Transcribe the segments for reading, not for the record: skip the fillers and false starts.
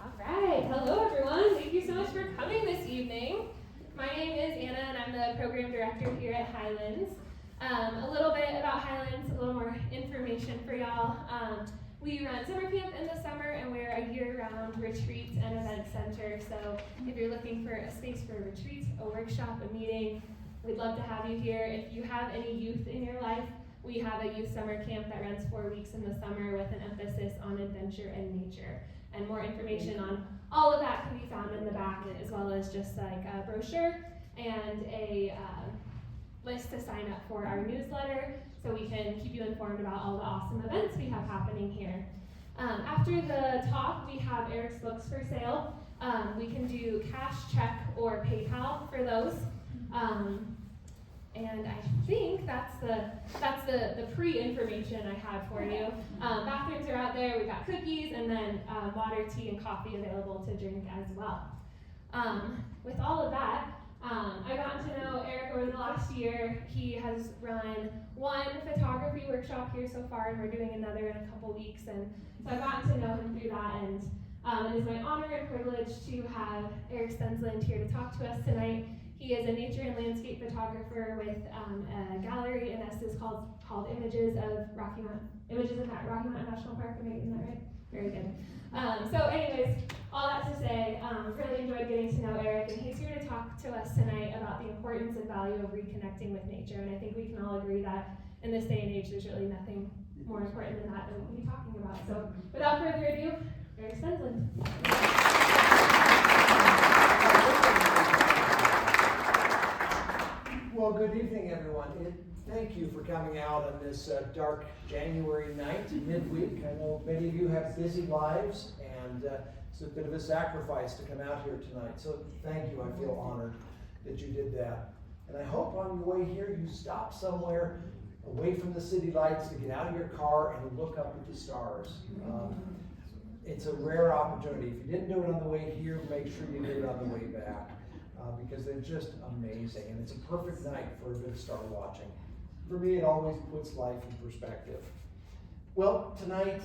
All right, hello everyone. Thank you so much for coming this evening. My name is Anna and I'm the program director here at Highlands. A little bit about Highlands, a little more information for y'all. We run summer camp in the summer and we're a year-round retreat and event center. So if you're looking for a space for a retreat, a workshop, a meeting, we'd love to have you here. If you have any youth in your life, we have a youth summer camp that runs 4 weeks in the summer with an emphasis on adventure and nature. And more information on all of that can be found in the back, as well as just like a brochure and a list to sign up for our newsletter so we can keep you informed about all the awesome events we have happening here. After the talk, we have Erik's books for sale. We can do cash, check, or PayPal for those. And I think that's the pre-information I have for you. Bathrooms are out there. We've got cookies and then water, tea, and coffee available to drink as well. With all of that, I've gotten to know Erik over the last year. He has run one photography workshop here so far, and we're doing another in a couple weeks. And so I've gotten to know him through that. And it is my honor and privilege to have Erik Stensland here to talk to us tonight. He is a nature and landscape photographer with a gallery in Estes called Images of Rocky Mountain National Park. Am I getting that right? Very good. So anyways, all that to say, really enjoyed getting to know Erik, and he's here to talk to us tonight about the importance and value of reconnecting with nature. And I think we can all agree that in this day and age, there's really nothing more important than that we'll be talking about. So without further ado, Erik Stensland. Well, good evening, everyone. Thank you for coming out on this dark January night, midweek. I know many of you have busy lives, and it's a bit of a sacrifice to come out here tonight. So thank you. I feel honored that you did that. And I hope on your way here you stop somewhere away from the city lights to get out of your car and look up at the stars. It's a rare opportunity. If you didn't do it on the way here, make sure you do it on the way back. Because they're just amazing, and it's a perfect night for a bit of star watching. For me, it always puts life in perspective. Well, tonight,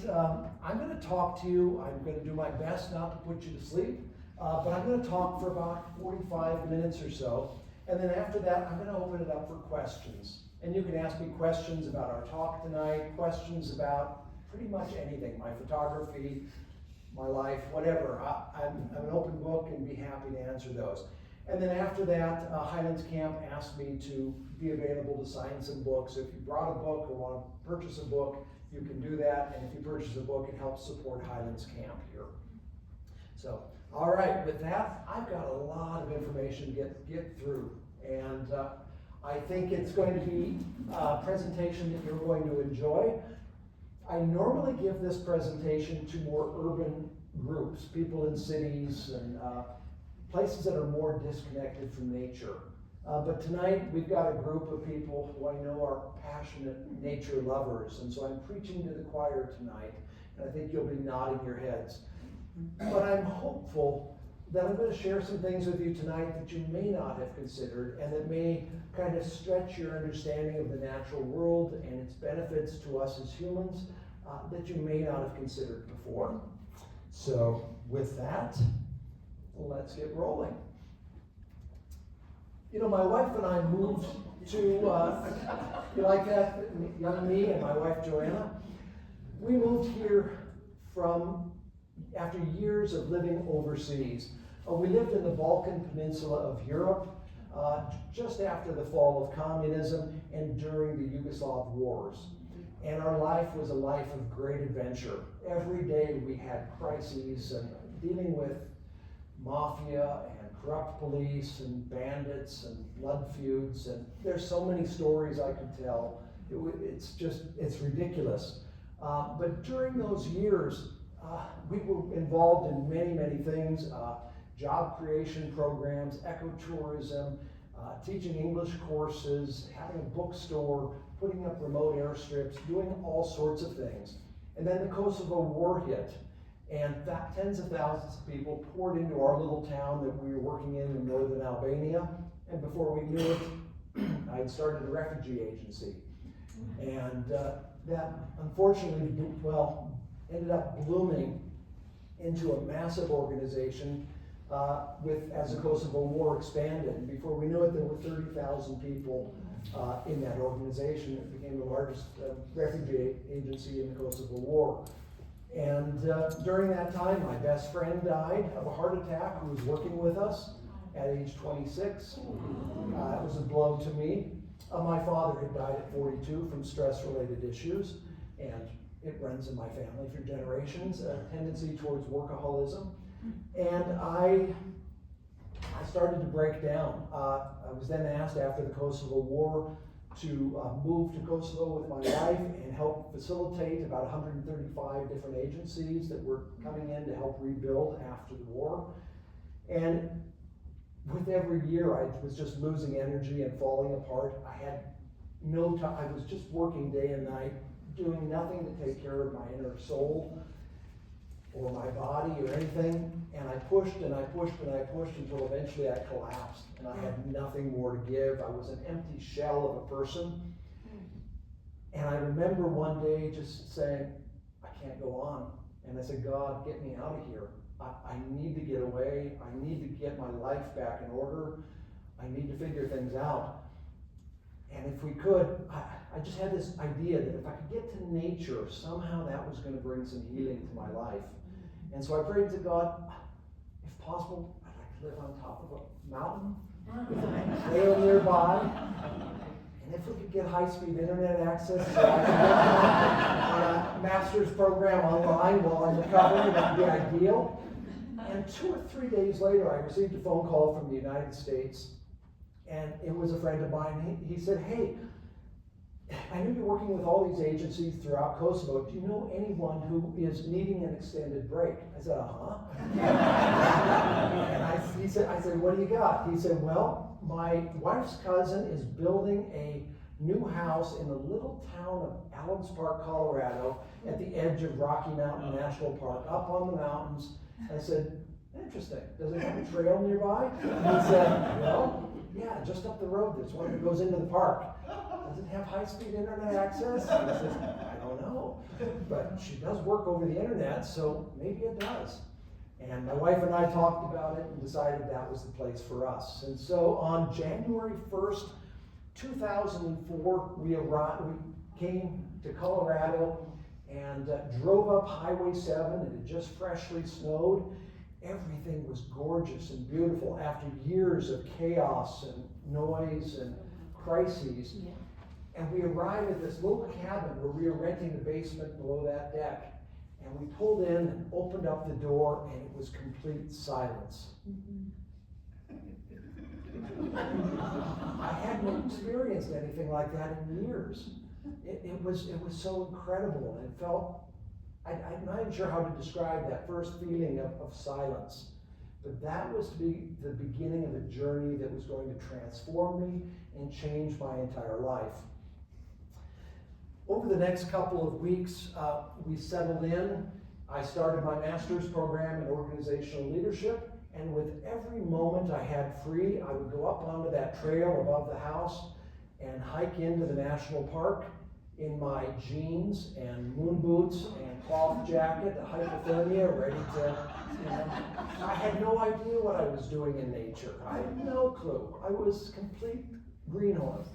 I'm going to talk to you. I'm going to do my best not to put you to sleep, but I'm going to talk for about 45 minutes or so, and then after that, I'm going to open it up for questions. And you can ask me questions about our talk tonight, questions about pretty much anything, my photography, my life, whatever. I'm an open book and be happy to answer those. And then after that, Highlands Camp asked me to be available to sign some books. If you brought a book or want to purchase a book, you can do that. And if you purchase a book, it helps support Highlands Camp here. So, all right, with that, I've got a lot of information to get through. And I think it's going to be a presentation that you're going to enjoy. I normally give this presentation to more urban groups, people in cities and places that are more disconnected from nature. But tonight we've got a group of people who I know are passionate nature lovers, and so I'm preaching to the choir tonight, and I think you'll be nodding your heads. But I'm hopeful that I'm going to share some things with you tonight that you may not have considered, and that may kind of stretch your understanding of the natural world and its benefits to us as humans that you may not have considered before. So with that, let's get rolling. You know, my wife and I moved to, you like that, young me and my wife Joanna? We moved here after years of living overseas. We lived in the Balkan Peninsula of Europe just after the fall of communism and during the Yugoslav wars. And our life was a life of great adventure. Every day we had crises and dealing with mafia and corrupt police and bandits and blood feuds, and there's so many stories I could tell. It's ridiculous. But during those years, we were involved in many things, job creation programs, ecotourism, teaching English courses, having a bookstore, putting up remote airstrips, doing all sorts of things. And then the Kosovo War hit, and tens of thousands of people poured into our little town that we were working in northern Albania. And before we knew it, I had started a refugee agency. And that unfortunately, ended up blooming into a massive organization as the Kosovo War expanded. And before we knew it, there were 30,000 people in that organization. It became the largest refugee agency in the Kosovo War. And during that time, my best friend died of a heart attack who was working with us at age 26. It was a blow to me. My father had died at 42 from stress-related issues, and it runs in my family for generations, a tendency towards workaholism. And I started to break down. I was then asked after the Kosovo War to move to Kosovo with my wife and help facilitate about 135 different agencies that were coming in to help rebuild after the war. And with every year, I was just losing energy and falling apart. I had no time. I was just working day and night, doing nothing to take care of my inner soul or my body or anything. And I pushed and I pushed and I pushed until eventually I collapsed and I had nothing more to give. I was an empty shell of a person. And I remember one day just saying, I can't go on. And I said, God, get me out of here. I need to get away. I need to get my life back in order. I need to figure things out. And if we could, I just had this idea that if I could get to nature, somehow that was going to bring some healing to my life. And so I prayed to God, if possible, I'd like to live on top of a mountain with a trail nearby. And if we could get high-speed internet access so I could get on a master's program online while I'm recovering, that would be ideal. And 2 or 3 days later, I received a phone call from the United States. And it was a friend of mine. He said, hey, I know you're working with all these agencies throughout Kosovo. Do you know anyone who is needing an extended break? I said, and I said, what do you got? He said, well, my wife's cousin is building a new house in the little town of Estes Park, Colorado, at the edge of Rocky Mountain National Park, up on the mountains. I said, interesting. Does it have a trail nearby? And he said, well, yeah, just up the road, there's one that goes into the park. Does it have high-speed internet access? And I said, I don't know. But she does work over the internet, so maybe it does. And my wife and I talked about it and decided that was the place for us. And so on January 1st, 2004, we came to Colorado and drove up Highway 7. It had just freshly snowed. Everything was gorgeous and beautiful after years of chaos and noise and crises. Yeah. And we arrived at this little cabin where we were renting the basement below that deck. And we pulled in and opened up the door, and it was complete silence. I hadn't experienced anything like that in years. It was so incredible, and it felt, I'm not even sure how to describe that first feeling of silence. But that was to be the beginning of a journey that was going to transform me and change my entire life. Over the next couple of weeks, we settled in. I started my master's program in organizational leadership, and with every moment I had free, I would go up onto that trail above the house and hike into the national park in my jeans and moon boots and cloth jacket, hypothermia, ready to, I had no idea what I was doing in nature. I had no clue. I was complete greenhorn.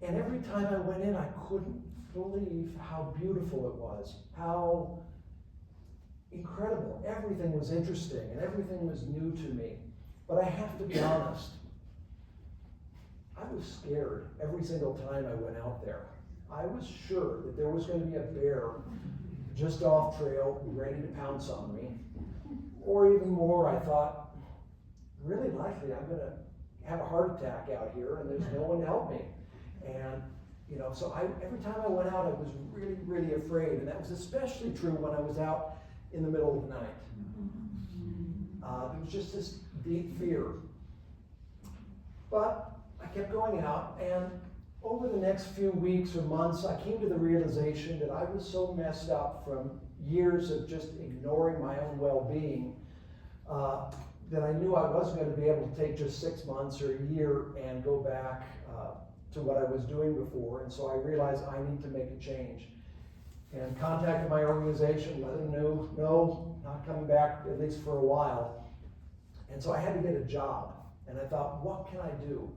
And every time I went in, I couldn't believe how beautiful it was, how incredible. Everything was interesting and everything was new to me. But I have to be honest, I was scared every single time I went out there. I was sure that there was going to be a bear just off trail, ready to pounce on me. Or even more, I thought, really likely I'm going to have a heart attack out here and there's no one to help me. And, so every time I went out, I was really, really afraid. And that was especially true when I was out in the middle of the night. There was just this deep fear. But I kept going out, and over the next few weeks or months, I came to the realization that I was so messed up from years of just ignoring my own well-being that I knew I wasn't going to be able to take just 6 months or a year and go back to what I was doing before. And so I realized I need to make a change. and contacted my organization, let them know, no, not coming back at least for a while. And so I had to get a job, and I thought, what can I do?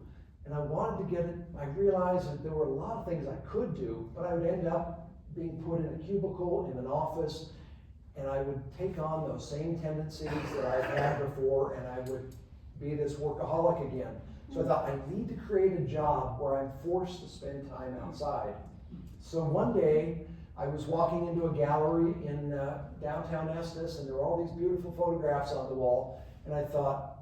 And I wanted to get it, I realized that there were a lot of things I could do, but I would end up being put in a cubicle in an office, and I would take on those same tendencies that I've had before, and I would be this workaholic again. So I thought, I need to create a job where I'm forced to spend time outside. So one day, I was walking into a gallery in downtown Estes, and there were all these beautiful photographs on the wall, and I thought,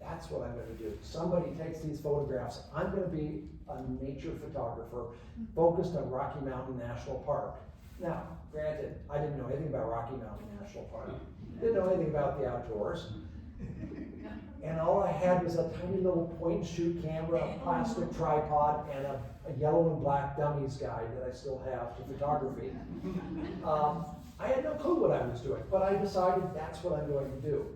that's what I'm going to do. Somebody takes these photographs. I'm going to be a nature photographer focused on Rocky Mountain National Park. Now, granted, I didn't know anything about Rocky Mountain National Park. Didn't know anything about the outdoors. And all I had was a tiny little point and shoot camera, a plastic tripod, and a yellow and black dummies guide that I still have to photography. I had no clue what I was doing, but I decided that's what I'm going to do.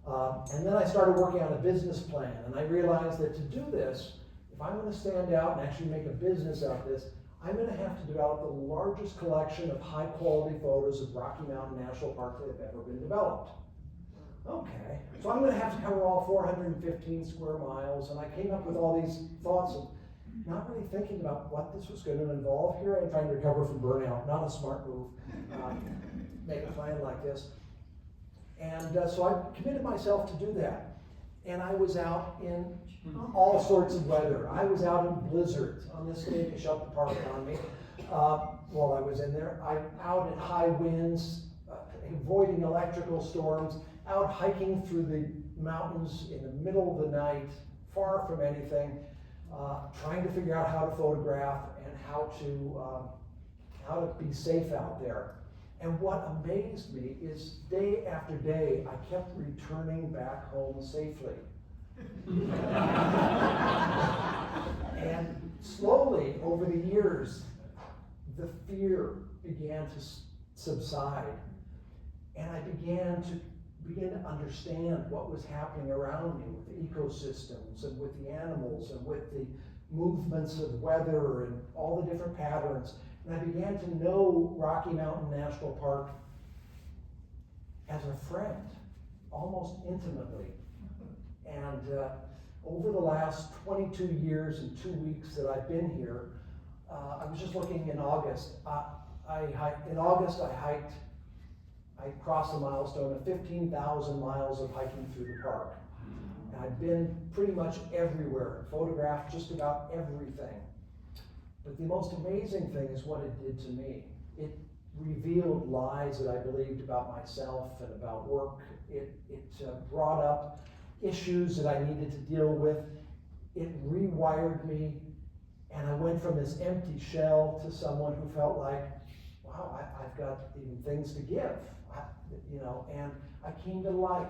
And then I started working on a business plan, and I realized that to do this, if I'm going to stand out and actually make a business out of this, I'm going to have to develop the largest collection of high-quality photos of Rocky Mountain National Park that have ever been developed. Okay, so I'm going to have to cover all 415 square miles, and I came up with all these thoughts of not really thinking about what this was going to involve. Here I am trying to recover from burnout, not a smart move, make a plan like this. And so I committed myself to do that. And I was out in all sorts of weather. I was out in blizzards. On this day, they shut the park on me while I was in there. I'm out in high winds, avoiding electrical storms, out hiking through the mountains in the middle of the night, far from anything, trying to figure out how to photograph and how to be safe out there. And what amazed me is day after day, I kept returning back home safely. And slowly, over the years, the fear began to subside. And I began to understand what was happening around me with the ecosystems and with the animals and with the movements of weather and all the different patterns. And I began to know Rocky Mountain National Park as a friend, almost intimately. And over the last 22 years and 2 weeks that I've been here, I was just looking in August. I crossed the milestone of 15,000 miles of hiking through the park. And I've been pretty much everywhere, photographed just about everything. But the most amazing thing is what it did to me. It revealed lies that I believed about myself and about work. It brought up issues that I needed to deal with. It rewired me, and I went from this empty shell to someone who felt like, wow, I've got even things to give, and I came to life.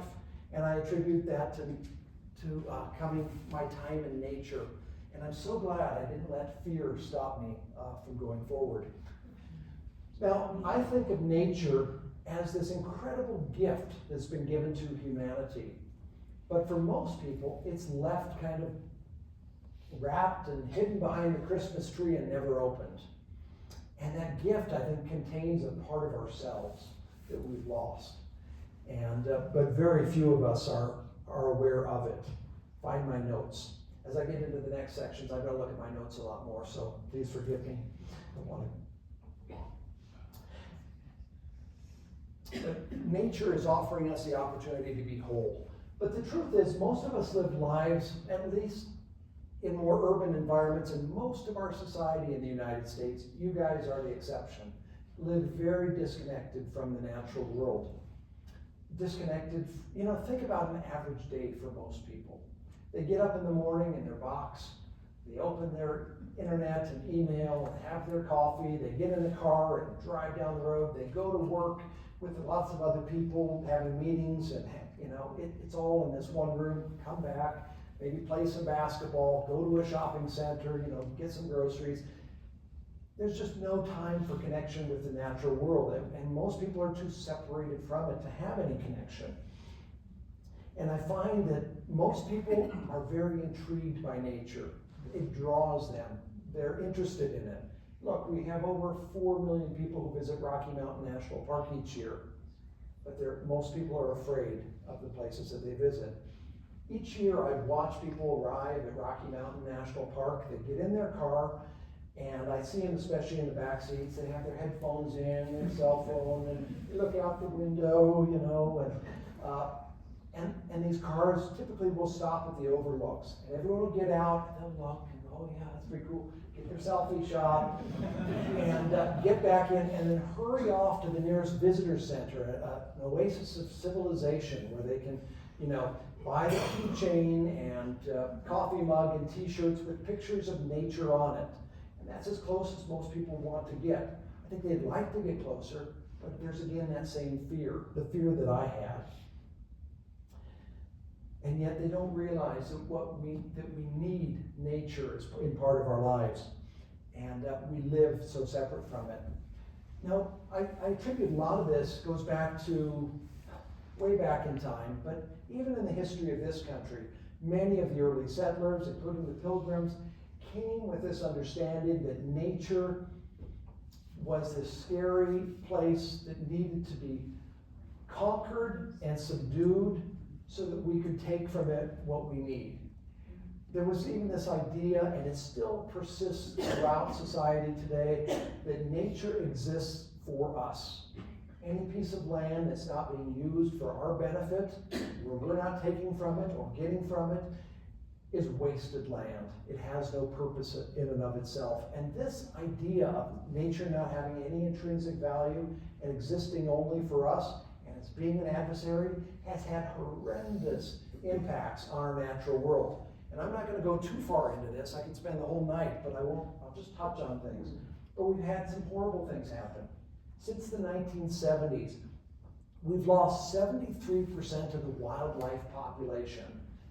And I attribute that to coming my time in nature. And I'm so glad I didn't let fear stop me from going forward. Now, I think of nature as this incredible gift that's been given to humanity. But for most people, it's left kind of wrapped and hidden behind the Christmas tree and never opened. And that gift, I think, contains a part of ourselves that we've lost. And but very few of us are aware of it. Find my notes. As I get into the next sections, I've got to look at my notes a lot more, so please forgive me. I don't want to. But nature is offering us the opportunity to be whole. But the truth is, most of us live lives, at least in more urban environments, and most of our society in the United States, you guys are the exception, live very disconnected from the natural world. Disconnected, think about an average day for most people. They get up in the morning in their box, they open their internet and email and have their coffee, they get in the car and drive down the road, they go to work with lots of other people, having meetings, and it's all in this one room, come back, maybe play some basketball, go to a shopping center, get some groceries. There's just no time for connection with the natural world, and most people are too separated from it to have any connection. And I find that most people are very intrigued by nature. It draws them. They're interested in it. look, we have over 4 million people who visit Rocky Mountain National Park each year, but most people are afraid of the places that they visit. Each year I watch people arrive at Rocky Mountain National Park. They get in their car, and I see them, especially in the back seats, they have their headphones in, their cell phone, and they look out the window, you know, and these cars typically will stop at the overlooks. And everyone will get out, and they'll look, and oh yeah, that's pretty cool. Get their selfie shot, and get back in, and then hurry off to the nearest visitor center, an oasis of civilization where they can, you know, buy the keychain and coffee mug and t-shirts with pictures of nature on it. And that's as close as most people want to get. I think they'd like to get closer, but there's again that same fear, the fear that I had. And yet they don't realize that we need nature as in part of our lives, and we live so separate from it. Now, I attribute a lot of this goes back to way back in time, but even in the history of this country, many of the early settlers, including the Pilgrims, came with this understanding that nature was this scary place that needed to be conquered and subdued so that we could take from it what we need. There was even this idea, and it still persists throughout society today, that nature exists for us. Any piece of land that's not being used for our benefit, where we're not taking from it or getting from it, is wasted land. It has no purpose in and of itself. And this idea of nature not having any intrinsic value and existing only for us, and as being an adversary, has had horrendous impacts on our natural world. And I'm not going to go too far into this. I could spend the whole night, but I won't. I'll just touch on things. But we've had some horrible things happen. Since the 1970s, we've lost 73% of the wildlife population.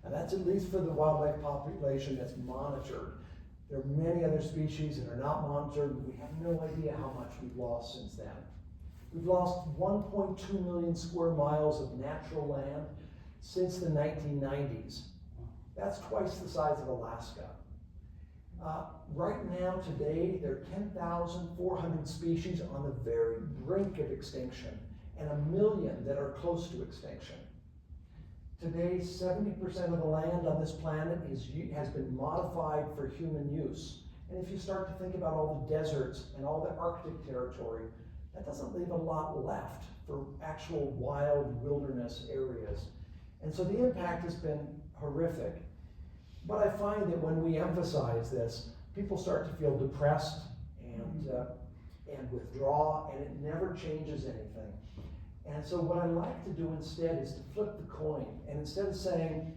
And that's at least for the wildlife population that's monitored. There are many other species that are not monitored. We have no idea how much we've lost since then. We've lost 1.2 million square miles of natural land since the 1990s. That's twice the size of Alaska. Right now, today, there are 10,400 species on the very brink of extinction, and 1 million that are close to extinction. Today, 70% of the land on this planet has been modified for human use. And if you start to think about all the deserts and all the Arctic territory, that doesn't leave a lot left for actual wild wilderness areas. And so the impact has been horrific. But I find that when we emphasize this, people start to feel depressed and withdraw, and it never changes anything. And so what I like to do instead is to flip the coin. And instead of saying,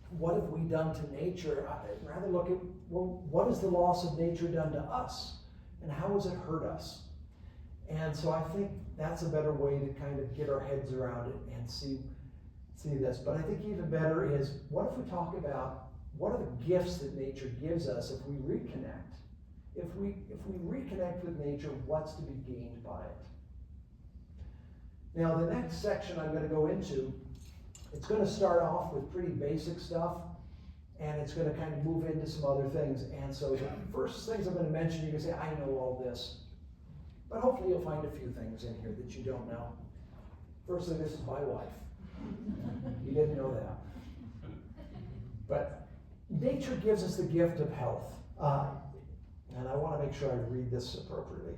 what have we done to nature? I'd rather look at, well, what has the loss of nature done to us? And how has it hurt us? And so I think that's a better way to kind of get our heads around it and see this. But I think even better is, what if we talk about what are the gifts that nature gives us if we reconnect? If we reconnect with nature, what's to be gained by it? Now, the next section I'm going to go into, it's going to start off with pretty basic stuff, and it's going to kind of move into some other things. And so the first things I'm going to mention, you're going to say, I know all this. But hopefully you'll find a few things in here that you don't know. Firstly, this is my wife. You didn't know that. But nature gives us the gift of health. And I want to make sure I read this appropriately.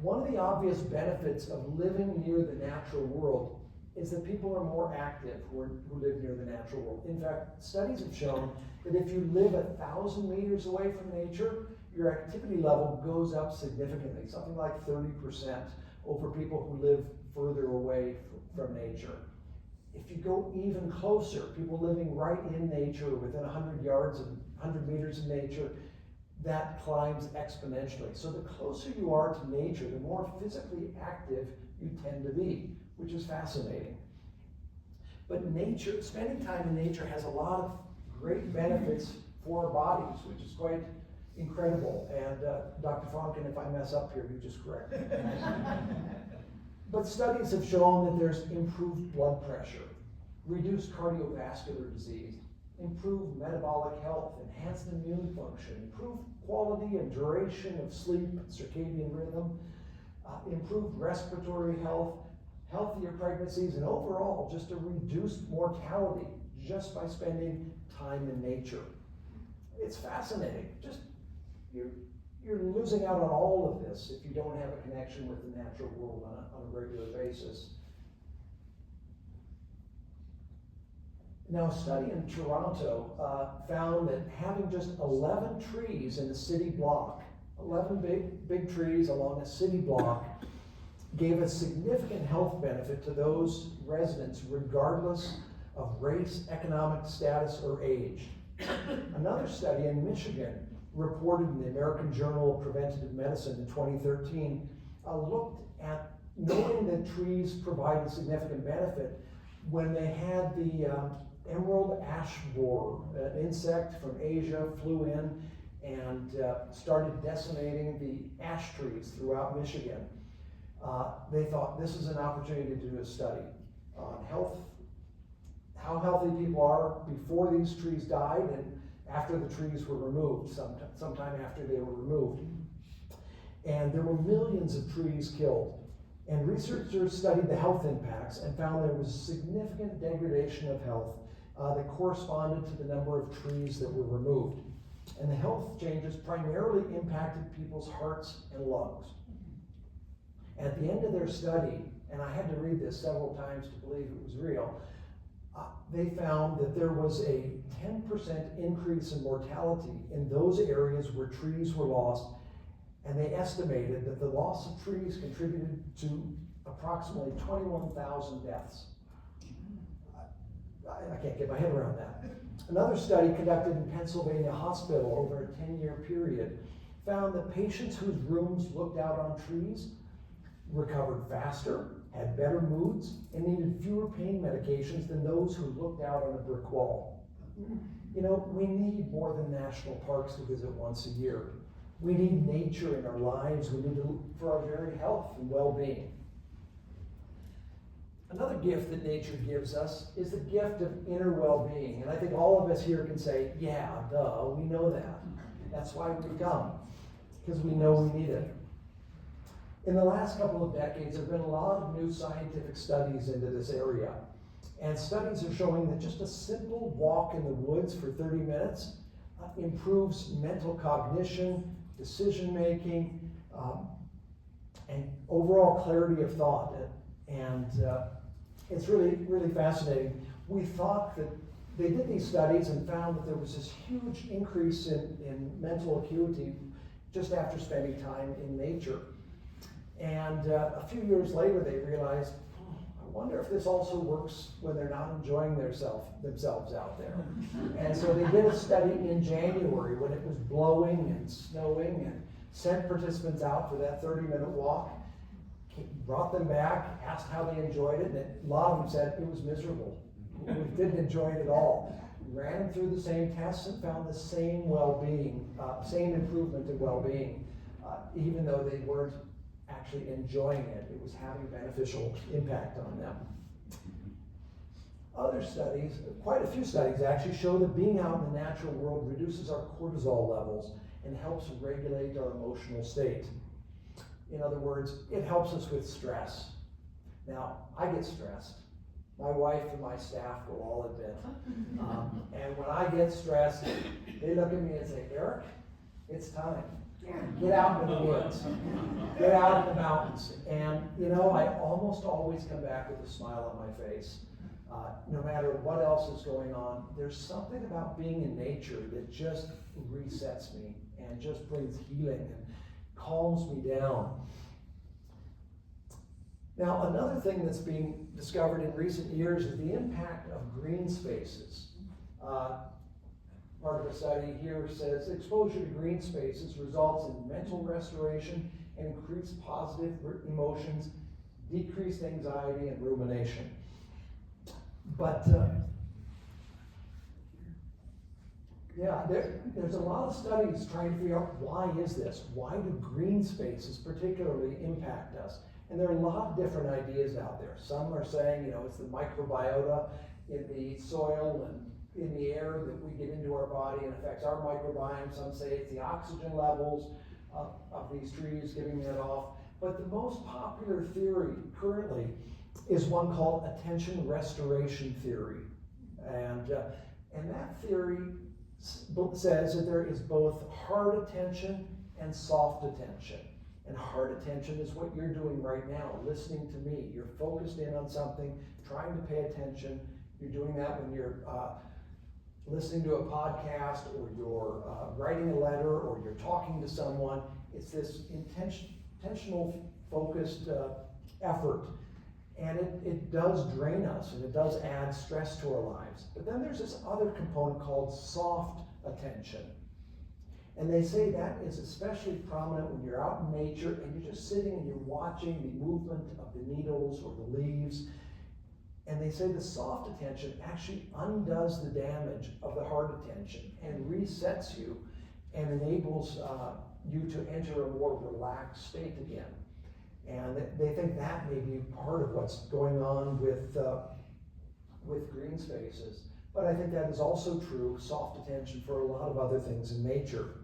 One of the obvious benefits of living near the natural world is that people are more active who live near the natural world. In fact, studies have shown that if you live 1,000 meters away from nature, your activity level goes up significantly, something like 30% over people who live further away from nature. If you go even closer, people living right in nature, within 100 meters of nature, that climbs exponentially. So the closer you are to nature, the more physically active you tend to be, which is fascinating. But nature, spending time in nature has a lot of great benefits for our bodies, which is quite incredible. And Dr. Fonken, if I mess up here, you just correct me. But studies have shown that there's improved blood pressure, reduced cardiovascular disease, improve metabolic health, enhance immune function, improve quality and duration of sleep, circadian rhythm, improved respiratory health, healthier pregnancies, and overall just a reduced mortality just by spending time in nature. It's fascinating. Just you're losing out on all of this if you don't have a connection with the natural world on a regular basis. Now, a study in Toronto found that having just 11 trees in a city block, 11 big trees along a city block, gave a significant health benefit to those residents regardless of race, economic status, or age. Another study in Michigan, reported in the American Journal of Preventive Medicine in 2013, looked at knowing that trees provide a significant benefit when they had the emerald ash borer, an insect from Asia, flew in and started decimating the ash trees throughout Michigan. They thought this is an opportunity to do a study on health, how healthy people are before these trees died and after the trees were removed, sometime after they were removed. And there were millions of trees killed. And researchers studied the health impacts and found there was significant degradation of health that corresponded to the number of trees that were removed. And the health changes primarily impacted people's hearts and lungs. At the end of their study, and I had to read this several times to believe it was real, they found that there was a 10% increase in mortality in those areas where trees were lost, and they estimated that the loss of trees contributed to approximately 21,000 deaths. I can't get my head around that. Another study conducted in Pennsylvania Hospital over a 10-year period found that patients whose rooms looked out on trees recovered faster, had better moods, and needed fewer pain medications than those who looked out on a brick wall. You know, we need more than national parks to visit once a year. We need nature in our lives. We need it for our very health and well-being. Another gift that nature gives us is the gift of inner well-being. And I think all of us here can say, yeah, duh, we know that. That's why we come, because we know we need it. In the last couple of decades, there have been a lot of new scientific studies into this area. And studies are showing that just a simple walk in the woods for 30 minutes improves mental cognition, decision-making, and overall clarity of thought. And it's really, really fascinating. We thought that they did these studies and found that there was this huge increase in mental acuity just after spending time in nature. And a few years later, they realized, I wonder if this also works when they're not enjoying themselves out there. And so they did a study in January when it was blowing and snowing and sent participants out for that 30-minute walk, brought them back, asked how they enjoyed it, and a lot of them said it was miserable. We didn't enjoy it at all. Ran them through the same tests and found the same well-being, same improvement in well-being, even though they weren't actually enjoying it. It was having a beneficial impact on them. Other studies, quite a few studies actually, show that being out in the natural world reduces our cortisol levels and helps regulate our emotional state. In other words, it helps us with stress. Now, I get stressed. My wife and my staff will all admit. And when I get stressed, they look at me and say, Eric, it's time. Get out in the woods. Get out in the mountains. And, you know, I almost always come back with a smile on my face. No matter what else is going on, there's something about being in nature that just resets me and just brings healing and calms me down. Now, another thing that's being discovered in recent years is the impact of green spaces. Part of a study here says exposure to green spaces results in mental restoration and increased positive emotions, decreased anxiety and rumination. But there's a lot of studies trying to figure out why is this? Why do green spaces particularly impact us? And there are a lot of different ideas out there. Some are saying, you know, it's the microbiota in the soil and in the air that we get into our body and affects our microbiome. Some say it's the oxygen levels of these trees giving that off. But the most popular theory currently is one called attention restoration theory. And that theory says that there is both hard attention and soft attention. And hard attention is what you're doing right now, listening to me. You're focused in on something, trying to pay attention. You're doing that when you're listening to a podcast, or you're writing a letter, or you're talking to someone. It's this intentional, focused effort. And it does drain us, and it does add stress to our lives. But then there's this other component called soft attention. And they say that is especially prominent when you're out in nature and you're just sitting and you're watching the movement of the needles or the leaves. And they say the soft attention actually undoes the damage of the hard attention and resets you and enables you to enter a more relaxed state again. And they think that may be part of what's going on with green spaces. But I think that is also true, soft attention, for a lot of other things in nature.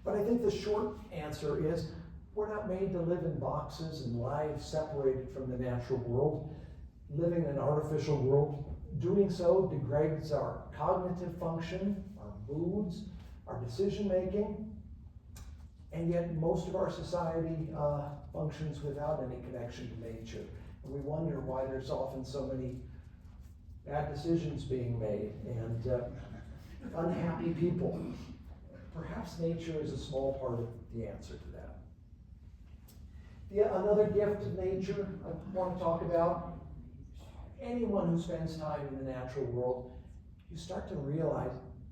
But I think the short answer is we're not made to live in boxes and lives separated from the natural world. Living in an artificial world, doing so degrades our cognitive function, our moods, our decision making. And yet most of our society functions without any connection to nature. And we wonder why there's often so many bad decisions being made and unhappy people. Perhaps nature is a small part of the answer to that. Another gift of nature I want to talk about, anyone who spends time in the natural world, you start to realize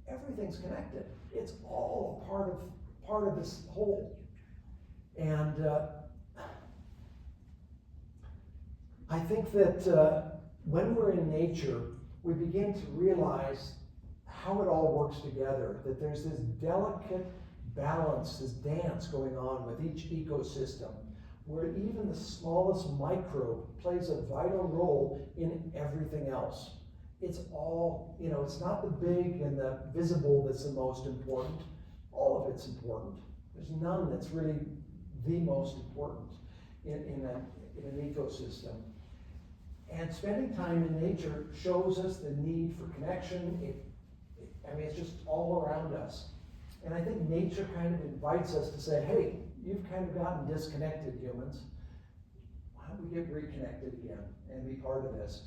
everything's connected. It's all part of this whole. And I think that when we're in nature, we begin to realize how it all works together, that there's this delicate balance, this dance going on with each ecosystem, where even the smallest microbe plays a vital role in everything else. It's all, it's not the big and the visible that's the most important. All of it's important. There's none that's really the most important in an ecosystem. And spending time in nature shows us the need for connection. It's just all around us. And I think nature kind of invites us to say, hey, you've kind of gotten disconnected, humans. Why don't we get reconnected again and be part of this?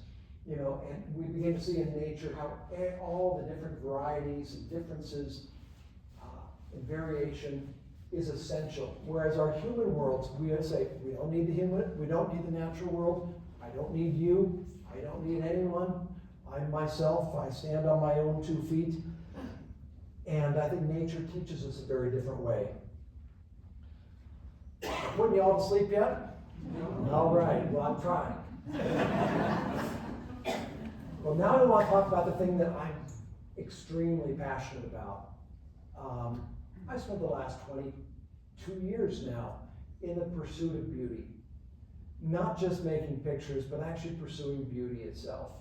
And we begin to see in nature how all the different varieties and differences and variation is essential. Whereas our human worlds, we say, we don't need the human, we don't need the natural world, I don't need you, I don't need anyone, I'm myself, I stand on my own 2 feet. And I think nature teaches us a very different way. Putting you all to sleep yet? No. All right, well, I'm trying. Well, now I want to talk about the thing that I'm extremely passionate about. I spent the last 22 years now in the pursuit of beauty. Not just making pictures, but actually pursuing beauty itself.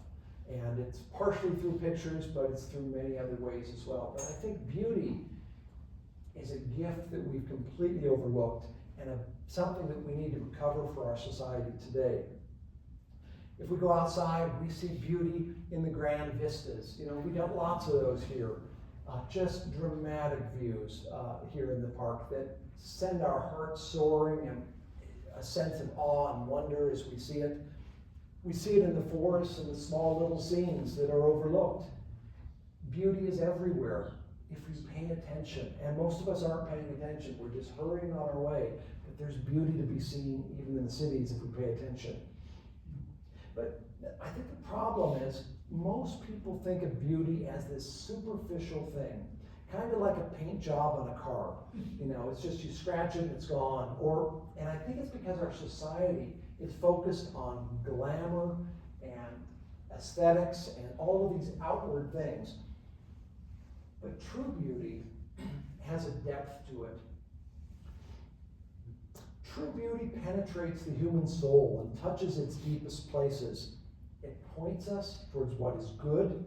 And it's partially through pictures, but it's through many other ways as well. But I think beauty is a gift that we've completely overlooked and something that we need to recover for our society today. If we go outside, we see beauty in the grand vistas. We got lots of those here. Just dramatic views here in the park that send our hearts soaring and a sense of awe and wonder as we see it. We see it in the forests and the small little scenes that are overlooked. Beauty is everywhere if we pay attention. And most of us aren't paying attention. We're just hurrying on our way. But there's beauty to be seen even in the cities if we pay attention. But I think the problem is most people think of beauty as this superficial thing, kind of like a paint job on a car. It's just you scratch it and it's gone. And I think it's because our society is focused on glamour and aesthetics and all of these outward things. But true beauty has a depth to it. True beauty penetrates the human soul and touches its deepest places. It points us towards what is good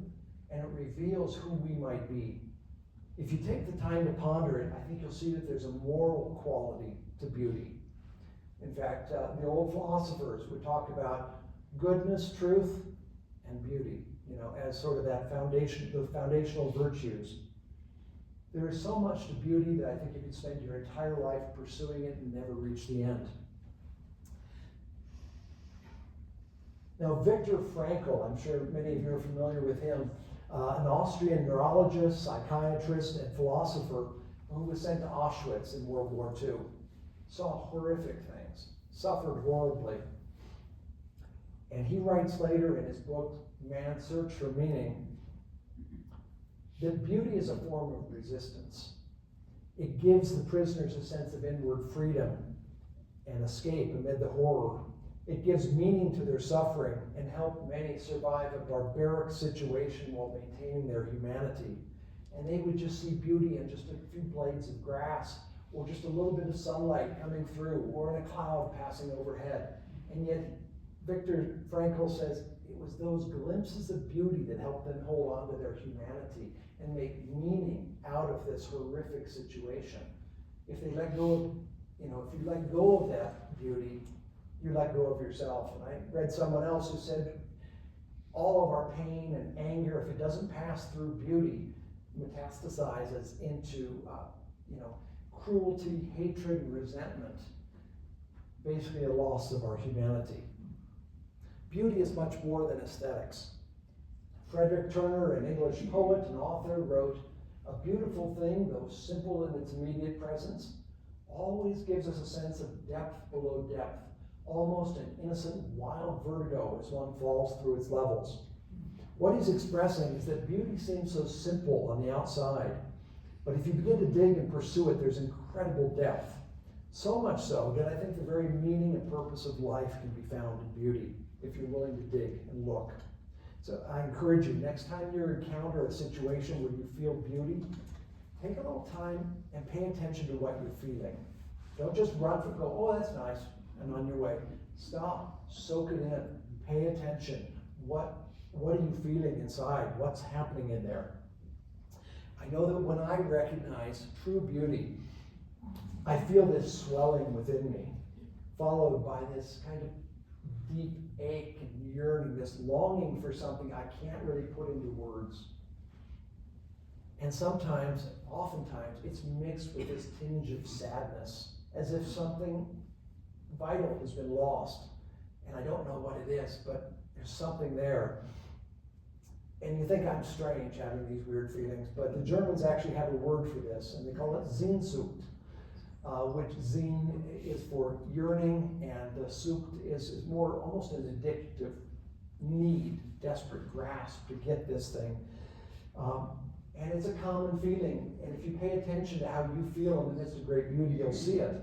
and it reveals who we might be. If you take the time to ponder it, I think you'll see that there's a moral quality to beauty. In fact, the old philosophers would talk about goodness, truth, and beauty, as sort of that foundation, the foundational virtues. There is so much to beauty that I think you could spend your entire life pursuing it and never reach the end. Now, Viktor Frankl, I'm sure many of you are familiar with him, an Austrian neurologist, psychiatrist, and philosopher who was sent to Auschwitz in World War II. Saw horrific things, suffered horribly. And he writes later in his book, Man's Search for Meaning, that beauty is a form of resistance. It gives the prisoners a sense of inward freedom and escape amid the horror. It gives meaning to their suffering and helped many survive a barbaric situation while maintaining their humanity. And they would just see beauty in just a few blades of grass, or just a little bit of sunlight coming through, or in a cloud passing overhead. And yet, Viktor Frankl says it was those glimpses of beauty that helped them hold on to their humanity and make meaning out of this horrific situation. If they let go of, if you let go of that beauty, you let go of yourself. And I read someone else who said, all of our pain and anger, if it doesn't pass through beauty, metastasizes into, cruelty, hatred, and resentment. Basically a loss of our humanity. Beauty is much more than aesthetics. Frederick Turner, an English poet and author, wrote, "A beautiful thing, though simple in its immediate presence, always gives us a sense of depth below depth, almost an innocent wild vertigo as one falls through its levels." What he's expressing is that beauty seems so simple on the outside, but if you begin to dig and pursue it, there's incredible depth. So much so that I think the very meaning and purpose of life can be found in beauty, if you're willing to dig and look. So I encourage you, next time you encounter a situation where you feel beauty, take a little time and pay attention to what you're feeling. Don't just run for go, oh, that's nice, and on your way. Stop, soak it in, pay attention. What are you feeling inside? What's happening in there? I know that when I recognize true beauty, I feel this swelling within me, followed by this kind of deep ache and yearning, this longing for something I can't really put into words. And sometimes, oftentimes, it's mixed with this tinge of sadness, as if something vital has been lost. And I don't know what it is, but there's something there. And you think I'm strange having these weird feelings, but the Germans actually have a word for this, and they call it Sehnsucht, which Sehn is for yearning, and the Sucht is more almost an addictive need, desperate grasp to get this thing. And it's a common feeling, and if you pay attention to how you feel in the midst of great beauty, you'll see it.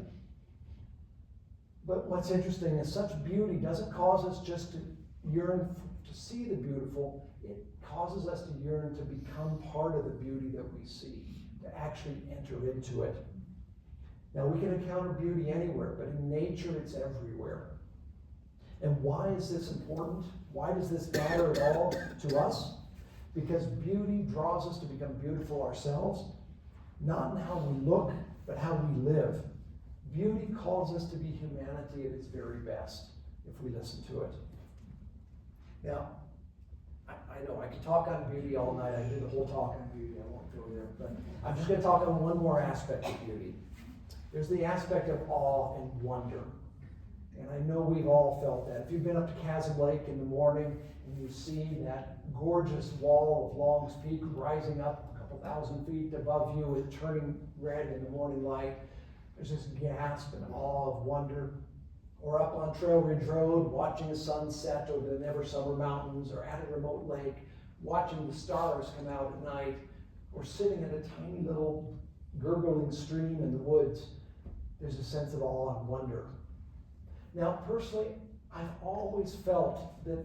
But what's interesting is such beauty doesn't cause us just to yearn to see the beautiful, it causes us to yearn to become part of the beauty that we see, to actually enter into it. Now, we can encounter beauty anywhere, but in nature, it's everywhere. And why is this important? Why does this matter at all to us? Because beauty draws us to become beautiful ourselves, not in how we look, but how we live. Beauty calls us to be humanity at its very best, if we listen to it. Now, I know I could talk on beauty all night. I did the whole talk on beauty. I won't go there, but I'm just going to talk on one more aspect of beauty. There's the aspect of awe and wonder. And I know we've all felt that. If you've been up to Chasm Lake in the morning and you see that gorgeous wall of Long's Peak rising up a couple thousand feet above you and turning red in the morning light, there's this gasp and awe of wonder. Or up on Trail Ridge Road, watching the sun set over the Never Summer Mountains, or at a remote lake, watching the stars come out at night, or sitting at a tiny little gurgling stream in the woods. There's a sense of awe and wonder. Now, personally, I've always felt that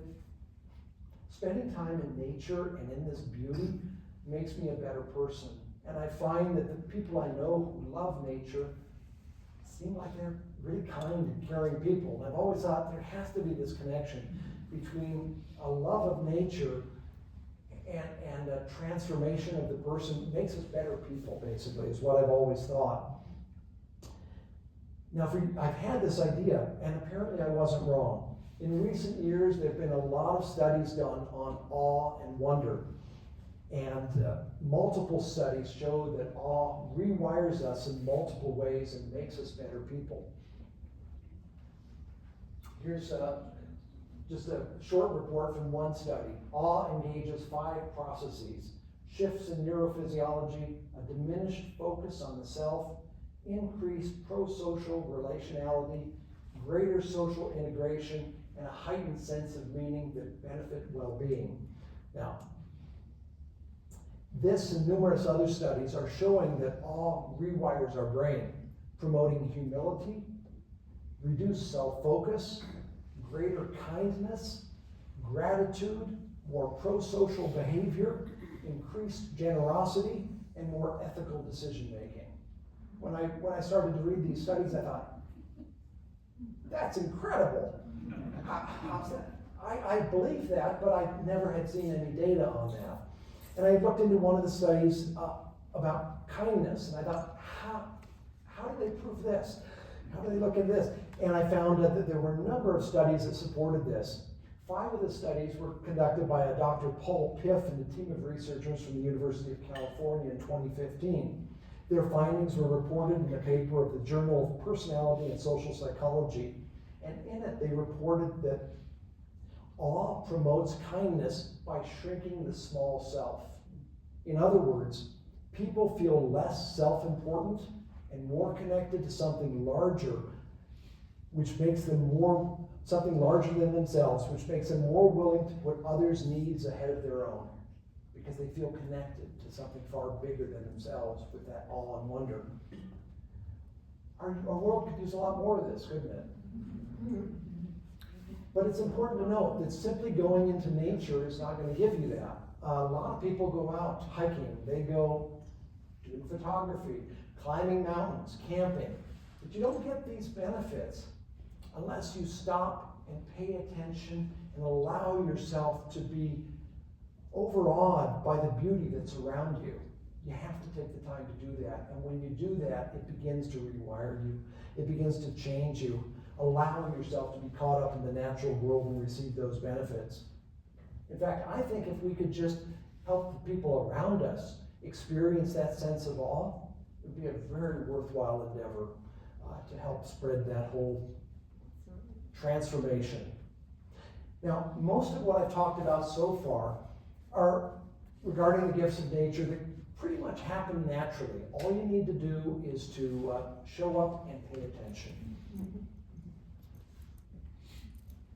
spending time in nature and in this beauty makes me a better person. And I find that the people I know who love nature seem like they're really kind and caring people. And I've always thought there has to be this connection between a love of nature and a transformation of the person makes us better people, basically, is what I've always thought. Now, I've had this idea, and apparently I wasn't wrong. In recent years, there have been a lot of studies done on awe and wonder. And multiple studies show that awe rewires us in multiple ways and makes us better people. Here's just a short report from one study. Awe engages 5 processes: shifts in neurophysiology, a diminished focus on the self, increased pro-social relationality, greater social integration, and a heightened sense of meaning that benefit well-being. Now, this and numerous other studies are showing that awe rewires our brain, promoting humility, reduced self-focus, greater kindness, gratitude, more pro-social behavior, increased generosity, and more ethical decision-making. When I started to read these studies, I thought, that's incredible. How's that? I believe that, but I never had seen any data on that. And I looked into one of the studies about kindness, and I thought, how do they prove this? How do they look at this? And I found that there were a number of studies that supported this. 5 of the studies were conducted by a Dr. Paul Piff and a team of researchers from the University of California in 2015. Their findings were reported in a paper of the Journal of Personality and Social Psychology. And in it, they reported that awe promotes kindness by shrinking the small self. In other words, people feel less self-important and more connected to something larger, which makes them something larger than themselves, which makes them more willing to put others' needs ahead of their own, because they feel connected to something far bigger than themselves with that awe and wonder. Our world could use a lot more of this, couldn't it? But it's important to note that simply going into nature is not going to give you that. A lot of people go out hiking, they go doing photography, climbing mountains, camping, but you don't get these benefits unless you stop and pay attention and allow yourself to be overawed by the beauty that's around you. You have to take the time to do that, and when you do that, it begins to rewire you. It begins to change you, allowing yourself to be caught up in the natural world and receive those benefits. In fact, I think if we could just help the people around us experience that sense of awe, it would be a very worthwhile endeavor to help spread that whole transformation. Now, most of what I've talked about so far are regarding the gifts of nature that pretty much happen naturally. All you need to do is to show up and pay attention.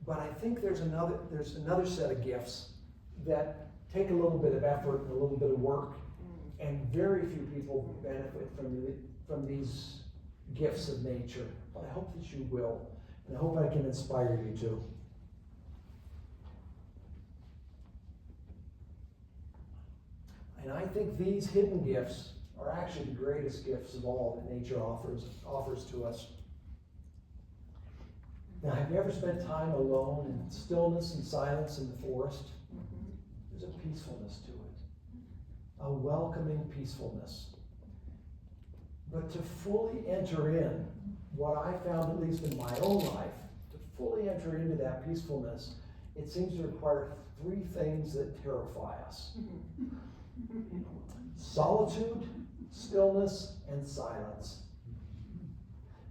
But I think there's another set of gifts that take a little bit of effort and a little bit of work, and very few people benefit from these gifts of nature. But I hope that you will, and I hope I can inspire you to. And I think these hidden gifts are actually the greatest gifts of all that nature offers to us. Now, have you ever spent time alone in stillness and silence in the forest? There's a peacefulness to it, a welcoming peacefulness. But to fully enter in, what I found, at least in my own life, to fully enter into that peacefulness, it seems to require 3 things that terrify us. Solitude, stillness, and silence.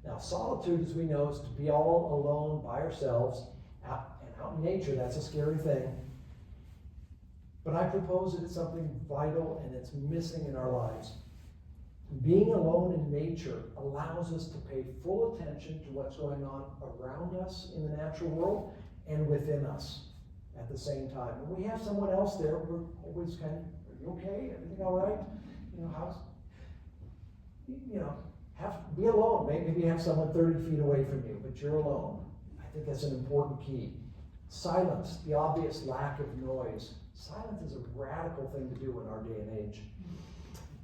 Now, solitude, as we know, is to be all alone by ourselves, out in nature. That's a scary thing. But I propose that it's something vital and it's missing in our lives. Being alone in nature allows us to pay full attention to what's going on around us in the natural world and within us at the same time. When we have someone else there, we're always kind of, are you okay? Everything all right? Be alone. Maybe you have someone 30 feet away from you, but you're alone. I think that's an important key. Silence, the obvious lack of noise. Silence is a radical thing to do in our day and age.